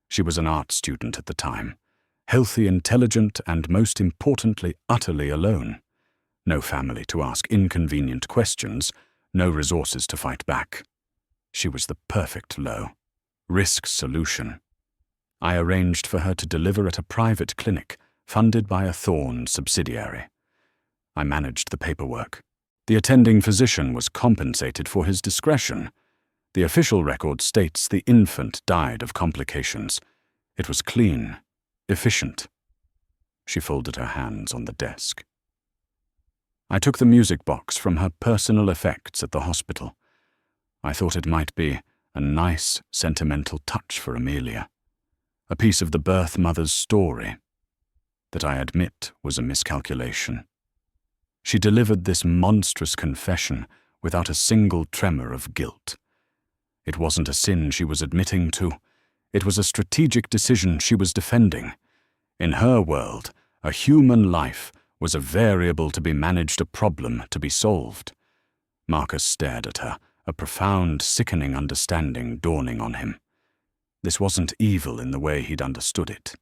She was an art student at the time. Healthy, intelligent, and most importantly, utterly alone. No family to ask inconvenient questions, no resources to fight back. She was the perfect low risk solution. I arranged for her to deliver at a private clinic funded by a Thorne subsidiary. I managed the paperwork. The attending physician was compensated for his discretion. The official record states the infant died of complications. It was clean, efficient. She folded her hands on the desk. I took the music box from her personal effects at the hospital. I thought it might be a nice, sentimental touch for Amelia. A piece of the birth mother's story that I admit was a miscalculation. She delivered this monstrous confession without a single tremor of guilt. It wasn't a sin she was admitting to. It was a strategic decision she was defending. In her world, a human life was a variable to be managed, a problem to be solved. Marcus stared at her, a profound, sickening understanding dawning on him. This wasn't evil in the way he'd understood it.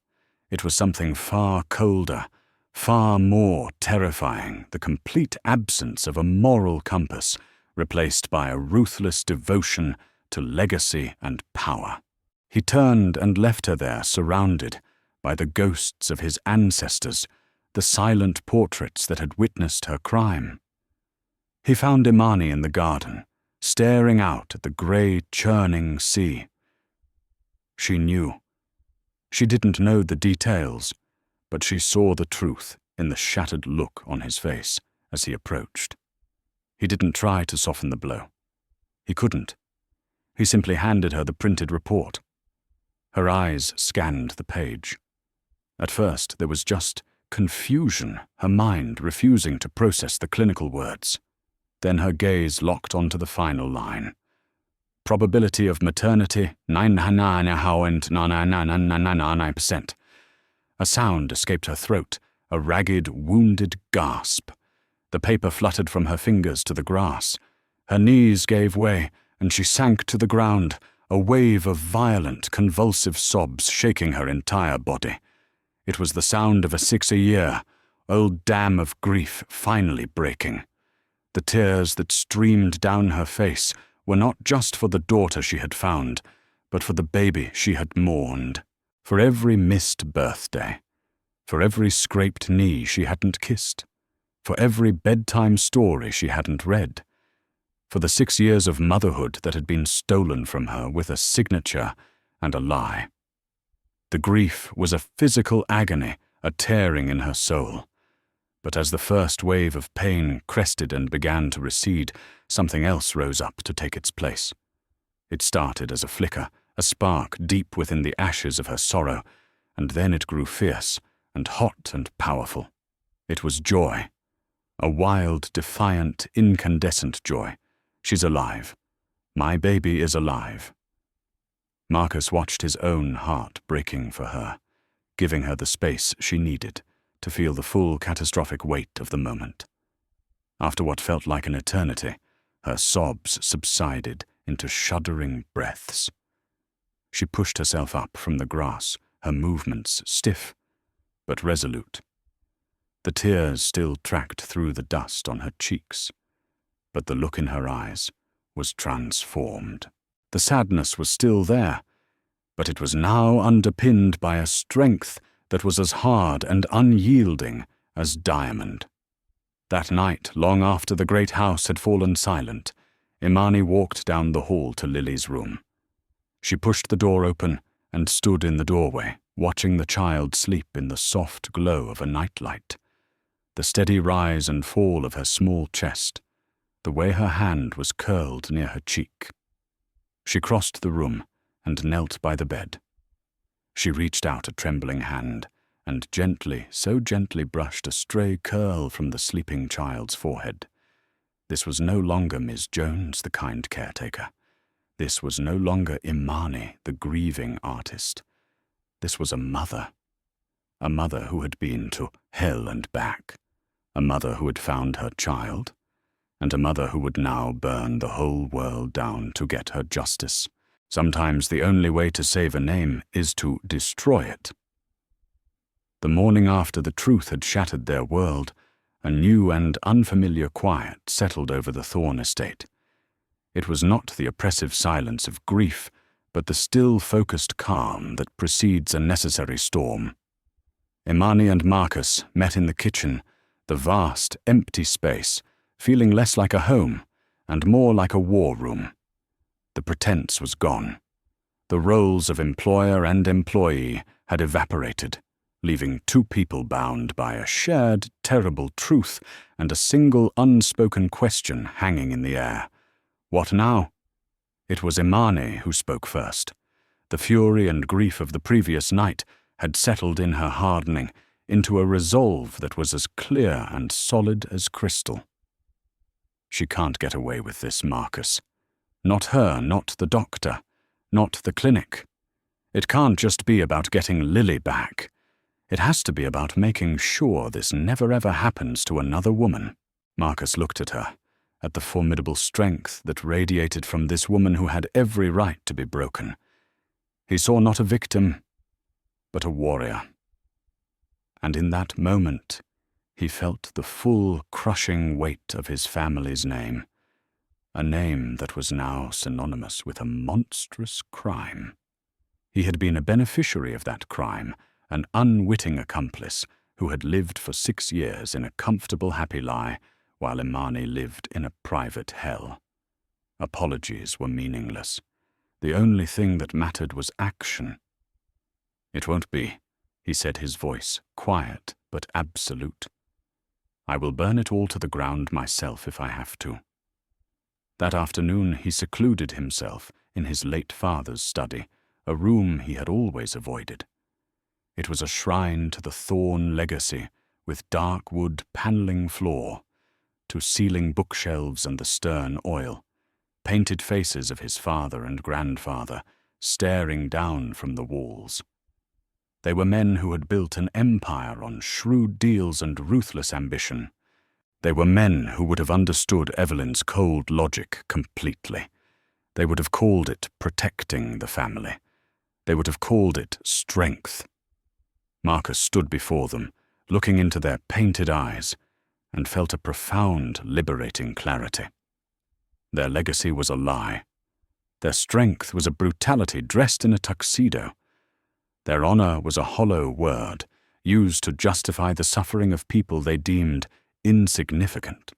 It was something far colder, far more terrifying, the complete absence of a moral compass, replaced by a ruthless devotion to legacy and power. He turned and left her there, surrounded by the ghosts of his ancestors, the silent portraits that had witnessed her crime. He found Imani in the garden, staring out at the grey, churning sea. She knew. She didn't know the details, but she saw the truth in the shattered look on his face as he approached. He didn't try to soften the blow. He couldn't. He simply handed her the printed report. Her eyes scanned the page. At first, there was just confusion, her mind refusing to process the clinical words. Then her gaze locked onto the final line. Probability of maternity, 99.99999%. A sound escaped her throat, a ragged, wounded gasp. The paper fluttered from her fingers to the grass. Her knees gave way, and she sank to the ground, a wave of violent, convulsive sobs shaking her entire body. It was the sound of a 6-a-year, old dam of grief finally breaking. The tears that streamed down her face were not just for the daughter she had found, but for the baby she had mourned, for every missed birthday, for every scraped knee she hadn't kissed, for every bedtime story she hadn't read, for the 6 years of motherhood that had been stolen from her with a signature and a lie. The grief was a physical agony, a tearing in her soul. But as the first wave of pain crested and began to recede, something else rose up to take its place. It started as a flicker, a spark deep within the ashes of her sorrow, and then it grew fierce and hot and powerful. It was joy, a wild, defiant, incandescent joy. She's alive. My baby is alive. Marcus watched his own heart breaking for her, giving her the space she needed to feel the full catastrophic weight of the moment. After what felt like an eternity, her sobs subsided into shuddering breaths. She pushed herself up from the grass, her movements stiff but resolute. The tears still tracked through the dust on her cheeks, but the look in her eyes was transformed. The sadness was still there, but it was now underpinned by a strength that was as hard and unyielding as diamond. That night, long after the great house had fallen silent, Imani walked down the hall to Lily's room. She pushed the door open and stood in the doorway, watching the child sleep in the soft glow of a nightlight. The steady rise and fall of her small chest, the way her hand was curled near her cheek. She crossed the room and knelt by the bed. She reached out a trembling hand and gently, so gently brushed a stray curl from the sleeping child's forehead. This was no longer Miss Jones, the kind caretaker. This was no longer Imani, the grieving artist. This was a mother who had been to hell and back, a mother who had found her child, and a mother who would now burn the whole world down to get her justice. Sometimes the only way to save a name is to destroy it. The morning after the truth had shattered their world, a new and unfamiliar quiet settled over the Thorn estate. It was not the oppressive silence of grief, but the still focused calm that precedes a necessary storm. Imani and Marcus met in the kitchen, the vast, empty space, feeling less like a home and more like a war room. The pretense was gone. The roles of employer and employee had evaporated, leaving two people bound by a shared, terrible truth and a single unspoken question hanging in the air. What now? It was Imani who spoke first. The fury and grief of the previous night had settled in her, hardening into a resolve that was as clear and solid as crystal. She can't get away with this, Marcus. Not her, not the doctor, not the clinic. It can't just be about getting Lily back. It has to be about making sure this never ever happens to another woman. Marcus looked at her, at the formidable strength that radiated from this woman who had every right to be broken. He saw not a victim, but a warrior. And in that moment, he felt the full, crushing weight of his family's name, a name that was now synonymous with a monstrous crime. He had been a beneficiary of that crime, an unwitting accomplice who had lived for 6 years in a comfortable, happy lie, while Imani lived in a private hell. Apologies were meaningless. The only thing that mattered was action. "It won't be," he said, his voice quiet but absolute. "I will burn it all to the ground myself if I have to." That afternoon he secluded himself in his late father's study, a room he had always avoided. It was a shrine to the Thorn legacy, with dark wood paneling floor, to ceiling bookshelves and the stern oil, painted faces of his father and grandfather staring down from the walls. They were men who had built an empire on shrewd deals and ruthless ambition. They were men who would have understood Evelyn's cold logic completely. They would have called it protecting the family. They would have called it strength. Marcus stood before them, looking into their painted eyes, and felt a profound, liberating clarity. Their legacy was a lie. Their strength was a brutality dressed in a tuxedo. Their honor was a hollow word, used to justify the suffering of people they deemed insignificant.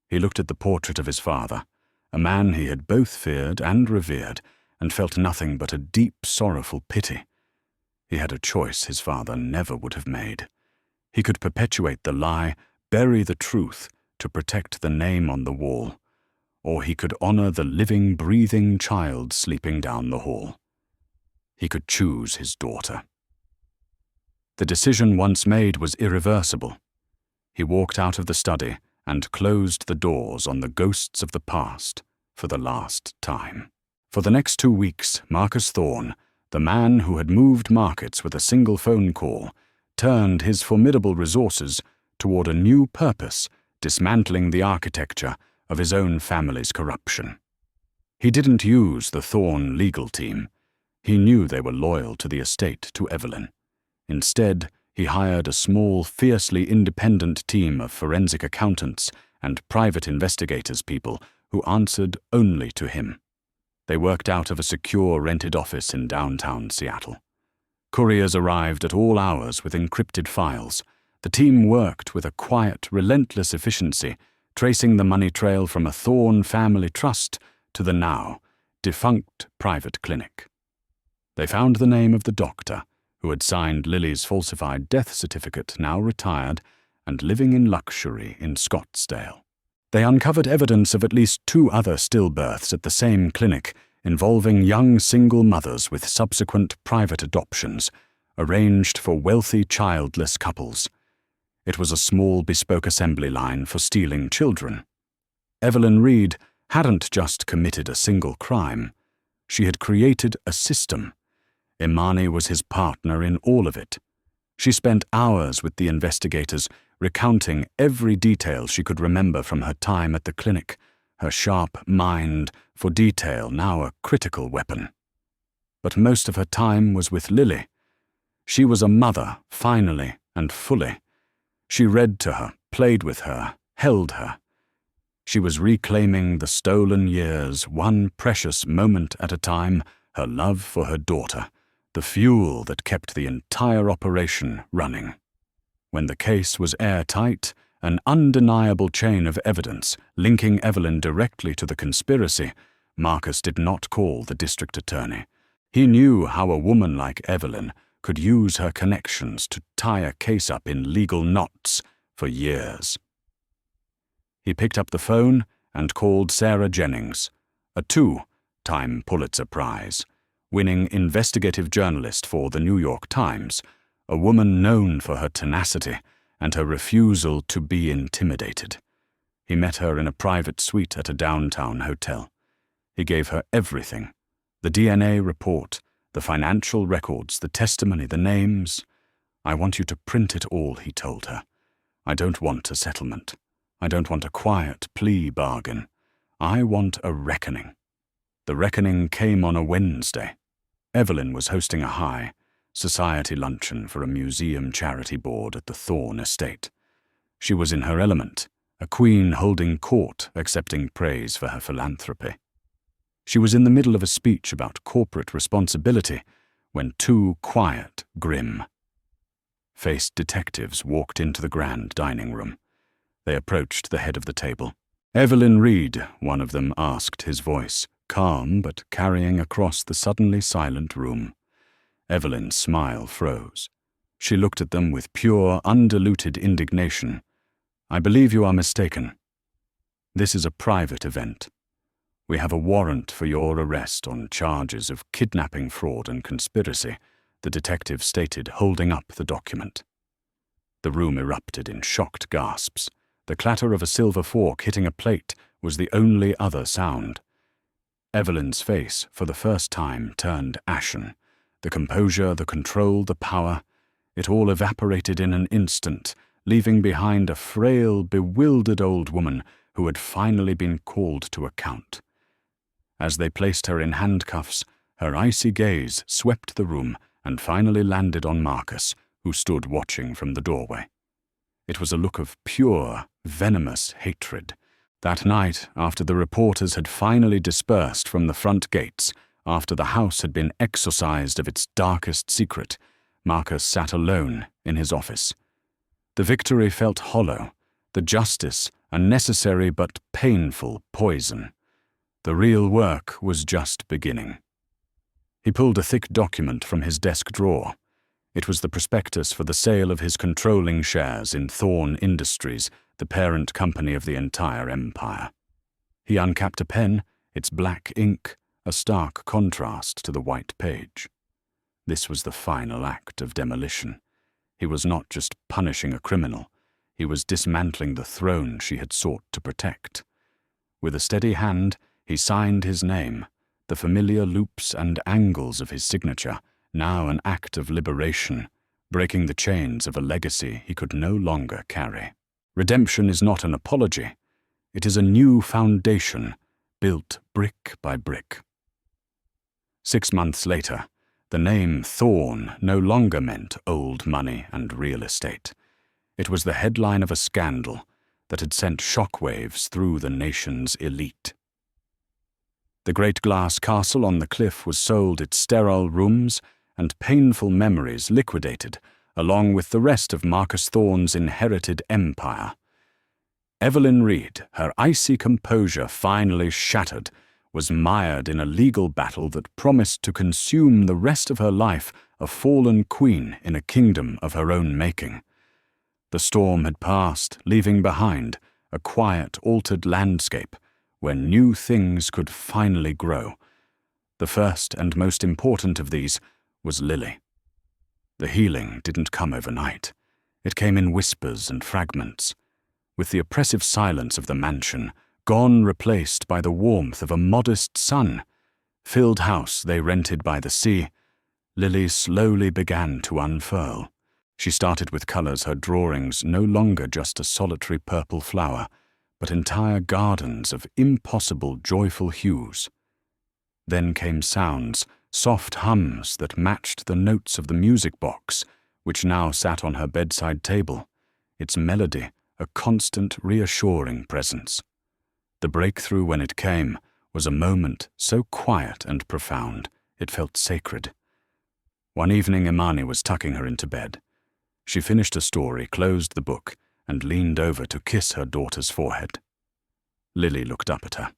He looked at the portrait of his father, a man he had both feared and revered, and felt nothing but a deep, sorrowful pity. He had a choice his father never would have made. He could perpetuate the lie, bury the truth, to protect the name on the wall, or he could honor the living, breathing child sleeping down the hall. He could choose his daughter. The decision once made was irreversible. He walked out of the study and closed the doors on the ghosts of the past for the last time. For the next 2 weeks, Marcus Thorn, the man who had moved markets with a single phone call, turned his formidable resources toward a new purpose, dismantling the architecture of his own family's corruption. He didn't use the Thorn legal team. He knew they were loyal to the estate, to Evelyn. Instead, he hired a small, fiercely independent team of forensic accountants and private investigators people who answered only to him. They worked out of a secure rented office in downtown Seattle. Couriers arrived at all hours with encrypted files. The team worked with a quiet, relentless efficiency, tracing the money trail from a Thorn family trust to the now defunct private clinic. They found the name of the doctor who had signed Lily's falsified death certificate, now retired and living in luxury in Scottsdale. They uncovered evidence of at least 2 other stillbirths at the same clinic, involving young single mothers with subsequent private adoptions, arranged for wealthy childless couples. It was a small bespoke assembly line for stealing children. Evelyn Reed hadn't just committed a single crime. She had created a system. Imani was his partner in all of it. She spent hours with the investigators, recounting every detail she could remember from her time at the clinic, her sharp mind for detail now a critical weapon. But most of her time was with Lily. She was a mother, finally and fully. She read to her, played with her, held her. She was reclaiming the stolen years, one precious moment at a time, her love for her daughter, the fuel that kept the entire operation running. When the case was airtight, an undeniable chain of evidence linking Evelyn directly to the conspiracy, Marcus did not call the district attorney. He knew how a woman like Evelyn could use her connections to tie a case up in legal knots for years. He picked up the phone and called Sarah Jennings, a two-time Pulitzer Prize, winning investigative journalist for the New York Times, a woman known for her tenacity and her refusal to be intimidated. He met her in a private suite at a downtown hotel. He gave her everything: the DNA report, the financial records, the testimony, the names. "I want you to print it all," he told her. "I don't want a settlement. I don't want a quiet plea bargain. I want a reckoning." The reckoning came on a Wednesday. Evelyn was hosting a high society luncheon for a museum charity board at the Thorne estate. She was in her element, a queen holding court, accepting praise for her philanthropy. She was in the middle of a speech about corporate responsibility when two quiet, grim-faced detectives walked into the grand dining room. They approached the head of the table. "Evelyn Reed," one of them asked, his voice calm but carrying across the suddenly silent room. Evelyn's smile froze. She looked at them with pure, undiluted indignation. "I believe you are mistaken. This is a private event. We have a warrant for your arrest on charges of kidnapping, fraud, and conspiracy," the detective stated, holding up the document. The room erupted in shocked gasps. The clatter of a silver fork hitting a plate was the only other sound. Evelyn's face, for the first time, turned ashen. The composure, the control, the power, it all evaporated in an instant, leaving behind a frail, bewildered old woman who had finally been called to account. As they placed her in handcuffs, her icy gaze swept the room and finally landed on Marcus, who stood watching from the doorway. It was a look of pure, venomous hatred. That night, after the reporters had finally dispersed from the front gates, after the house had been exorcised of its darkest secret, Marcus sat alone in his office. The victory felt hollow, the justice a necessary but painful poison. The real work was just beginning. He pulled a thick document from his desk drawer. It was the prospectus for the sale of his controlling shares in Thorne Industries, the parent company of the entire empire. He uncapped a pen, its black ink a stark contrast to the white page. This was the final act of demolition. He was not just punishing a criminal, he was dismantling the throne she had sought to protect. With a steady hand, he signed his name, the familiar loops and angles of his signature, now an act of liberation, breaking the chains of a legacy he could no longer carry. Redemption is not an apology. It is a new foundation, built brick by brick. 6 months later, the name Thorne no longer meant old money and real estate. It was the headline of a scandal that had sent shockwaves through the nation's elite. The great glass castle on the cliff was sold, its sterile rooms and painful memories liquidated, along with the rest of Marcus Thorne's inherited empire. Evelyn Reed, her icy composure finally shattered, was mired in a legal battle that promised to consume the rest of her life, a fallen queen in a kingdom of her own making. The storm had passed, leaving behind a quiet, altered landscape where new things could finally grow. The first and most important of these was Lily. The healing didn't come overnight. It came in whispers and fragments. With the oppressive silence of the mansion gone replaced by the warmth of a modest sun. Filled house they rented by the sea. Lily slowly began to unfurl. She started with colours her drawings no longer just a solitary purple flower, but entire gardens of impossible joyful hues. Then came sounds, soft hums that matched the notes of the music box, which now sat on her bedside table, its melody a constant reassuring presence. The breakthrough, when it came, was a moment so quiet and profound it felt sacred. One evening Imani was tucking her into bed. She finished a story, closed the book, and leaned over to kiss her daughter's forehead. Lily looked up at her,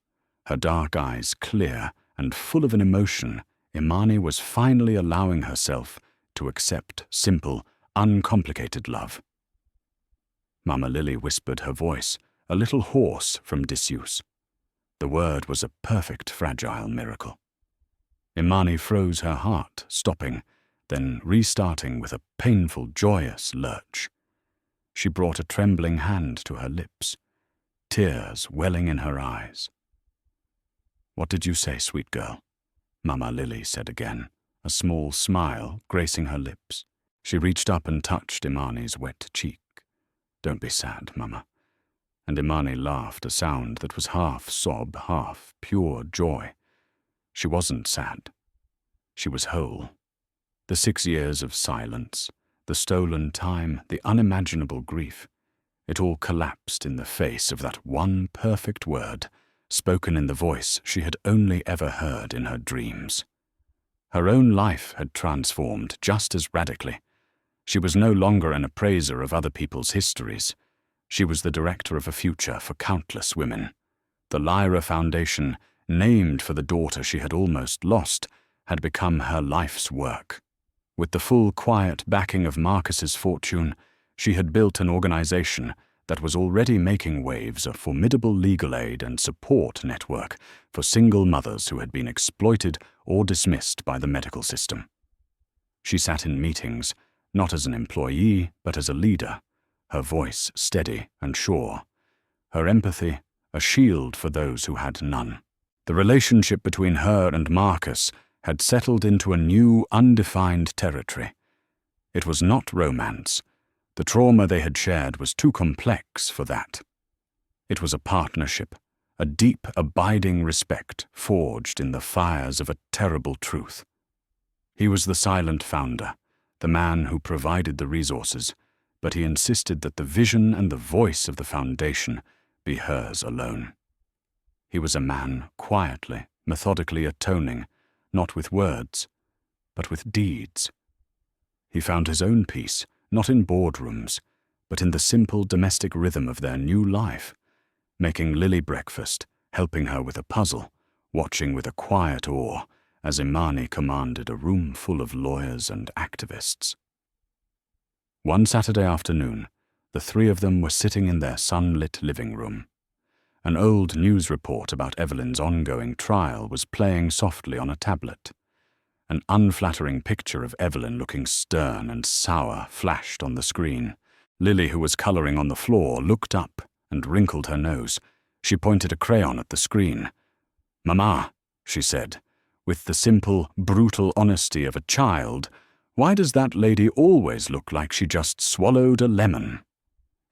her dark eyes clear and full of an emotion. Imani was finally allowing herself to accept simple, uncomplicated love. Mama Lily whispered, her voice a little hoarse from disuse. The word was a perfect fragile miracle. Imani froze her heart, stopping, then restarting with a painful, joyous lurch. She brought a trembling hand to her lips, tears welling in her eyes. "What did you say, sweet girl?" Mama Lily said again, a small smile gracing her lips. She reached up and touched Imani's wet cheek. "Don't be sad, Mama." And Imani laughed, a sound that was half sob, half pure joy. She wasn't sad. She was whole. The 6 years of silence, the stolen time, the unimaginable grief, it all collapsed in the face of that one perfect word, spoken in the voice she had only ever heard in her dreams. Her own life had transformed just as radically. She was no longer an appraiser of other people's histories. She was the director of a future for countless women. The Lyra Foundation, named for the daughter she had almost lost, had become her life's work. With the full, quiet backing of Marcus's fortune, she had built an organization that was already making waves, a formidable legal aid and support network for single mothers who had been exploited or dismissed by the medical system. She sat in meetings, not as an employee, but as a leader, her voice steady and sure, her empathy a shield for those who had none. The relationship between her and Marcus had settled into a new, undefined territory. It was not romance. The trauma they had shared was too complex for that. It was a partnership, a deep, abiding respect forged in the fires of a terrible truth. He was the silent founder, the man who provided the resources, but he insisted that the vision and the voice of the foundation be hers alone. He was a man quietly, methodically atoning, not with words, but with deeds. He found his own peace, not in boardrooms, but in the simple domestic rhythm of their new life, making Lily breakfast, helping her with a puzzle, watching with a quiet awe as Imani commanded a room full of lawyers and activists. One Saturday afternoon, the three of them were sitting in their sunlit living room. An old news report about Evelyn's ongoing trial was playing softly on a tablet. An unflattering picture of Evelyn looking stern and sour flashed on the screen. Lily, who was colouring on the floor, looked up and wrinkled her nose. She pointed a crayon at the screen. "Mama," she said, with the simple, brutal honesty of a child, "why does that lady always look like she just swallowed a lemon?"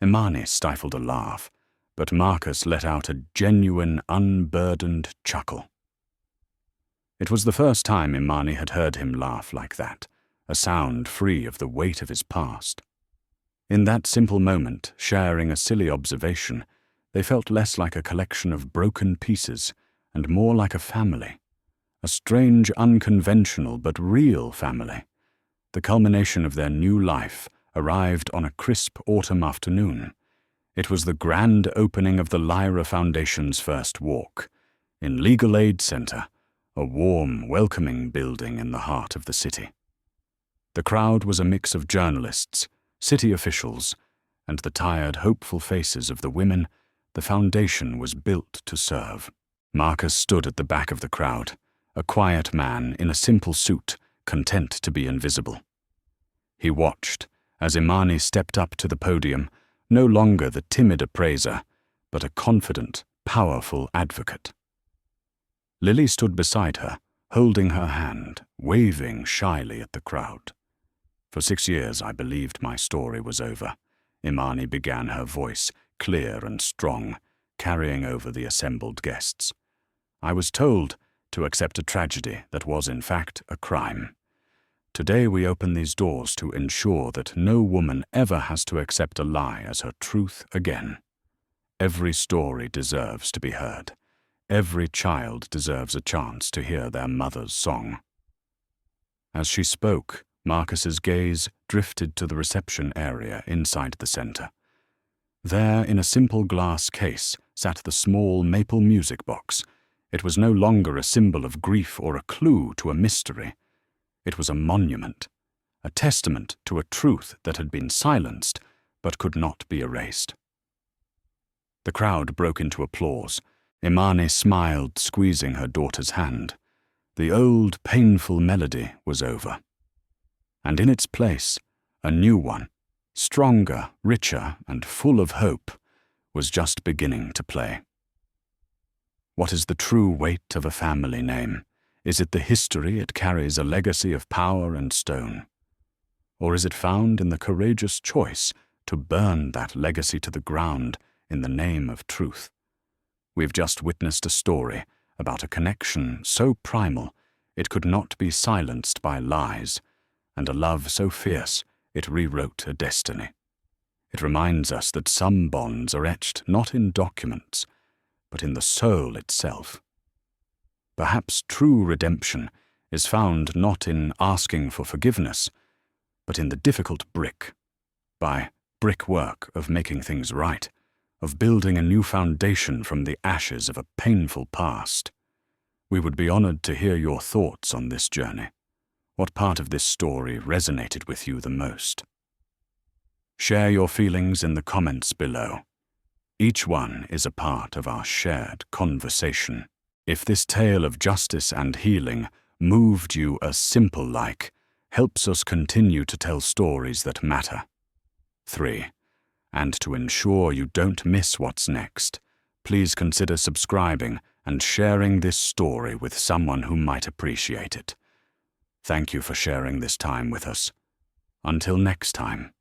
Imani stifled a laugh, but Marcus let out a genuine, unburdened chuckle. It was the first time Imani had heard him laugh like that, a sound free of the weight of his past. In that simple moment, sharing a silly observation, they felt less like a collection of broken pieces and more like a family, a strange, unconventional but real family. The culmination of their new life arrived on a crisp autumn afternoon. It was the grand opening of the Lyra Foundation's first walk, in Legal Aid Center, a warm, welcoming building in the heart of the city. The crowd was a mix of journalists, city officials, and the tired, hopeful faces of the women the foundation was built to serve. Marcus stood at the back of the crowd, a quiet man in a simple suit, content to be invisible. He watched as Imani stepped up to the podium, no longer the timid appraiser, but a confident, powerful advocate. Lily stood beside her, holding her hand, waving shyly at the crowd. For 6 years I believed my story was over. Imani began, her voice clear and strong, carrying over the assembled guests. I was told to accept a tragedy that was in fact a crime. Today we open these doors to ensure that no woman ever has to accept a lie as her truth again. Every story deserves to be heard. Every child deserves a chance to hear their mother's song. As she spoke, Marcus's gaze drifted to the reception area inside the center. There, in a simple glass case, sat the small maple music box. It was no longer a symbol of grief or a clue to a mystery. It was a monument, a testament to a truth that had been silenced but could not be erased. The crowd broke into applause. Imani smiled, squeezing her daughter's hand. The old, painful melody was over. And in its place, a new one, stronger, richer, and full of hope, was just beginning to play. What is the true weight of a family name? Is it the history it carries, a legacy of power and stone? Or is it found in the courageous choice to burn that legacy to the ground in the name of truth? We've just witnessed a story about a connection so primal it could not be silenced by lies, and a love so fierce it rewrote a destiny. It reminds us that some bonds are etched not in documents, but in the soul itself. Perhaps true redemption is found not in asking for forgiveness, but in the difficult brickwork of making things right, of building a new foundation from the ashes of a painful past. We would be honored to hear your thoughts on this journey. What part of this story resonated with you the most? Share your feelings in the comments below. Each one is a part of our shared conversation. If this tale of justice and healing moved you as simple like, helps us continue to tell stories that matter. 3. And to ensure you don't miss what's next, please consider subscribing and sharing this story with someone who might appreciate it. Thank you for sharing this time with us. Until next time.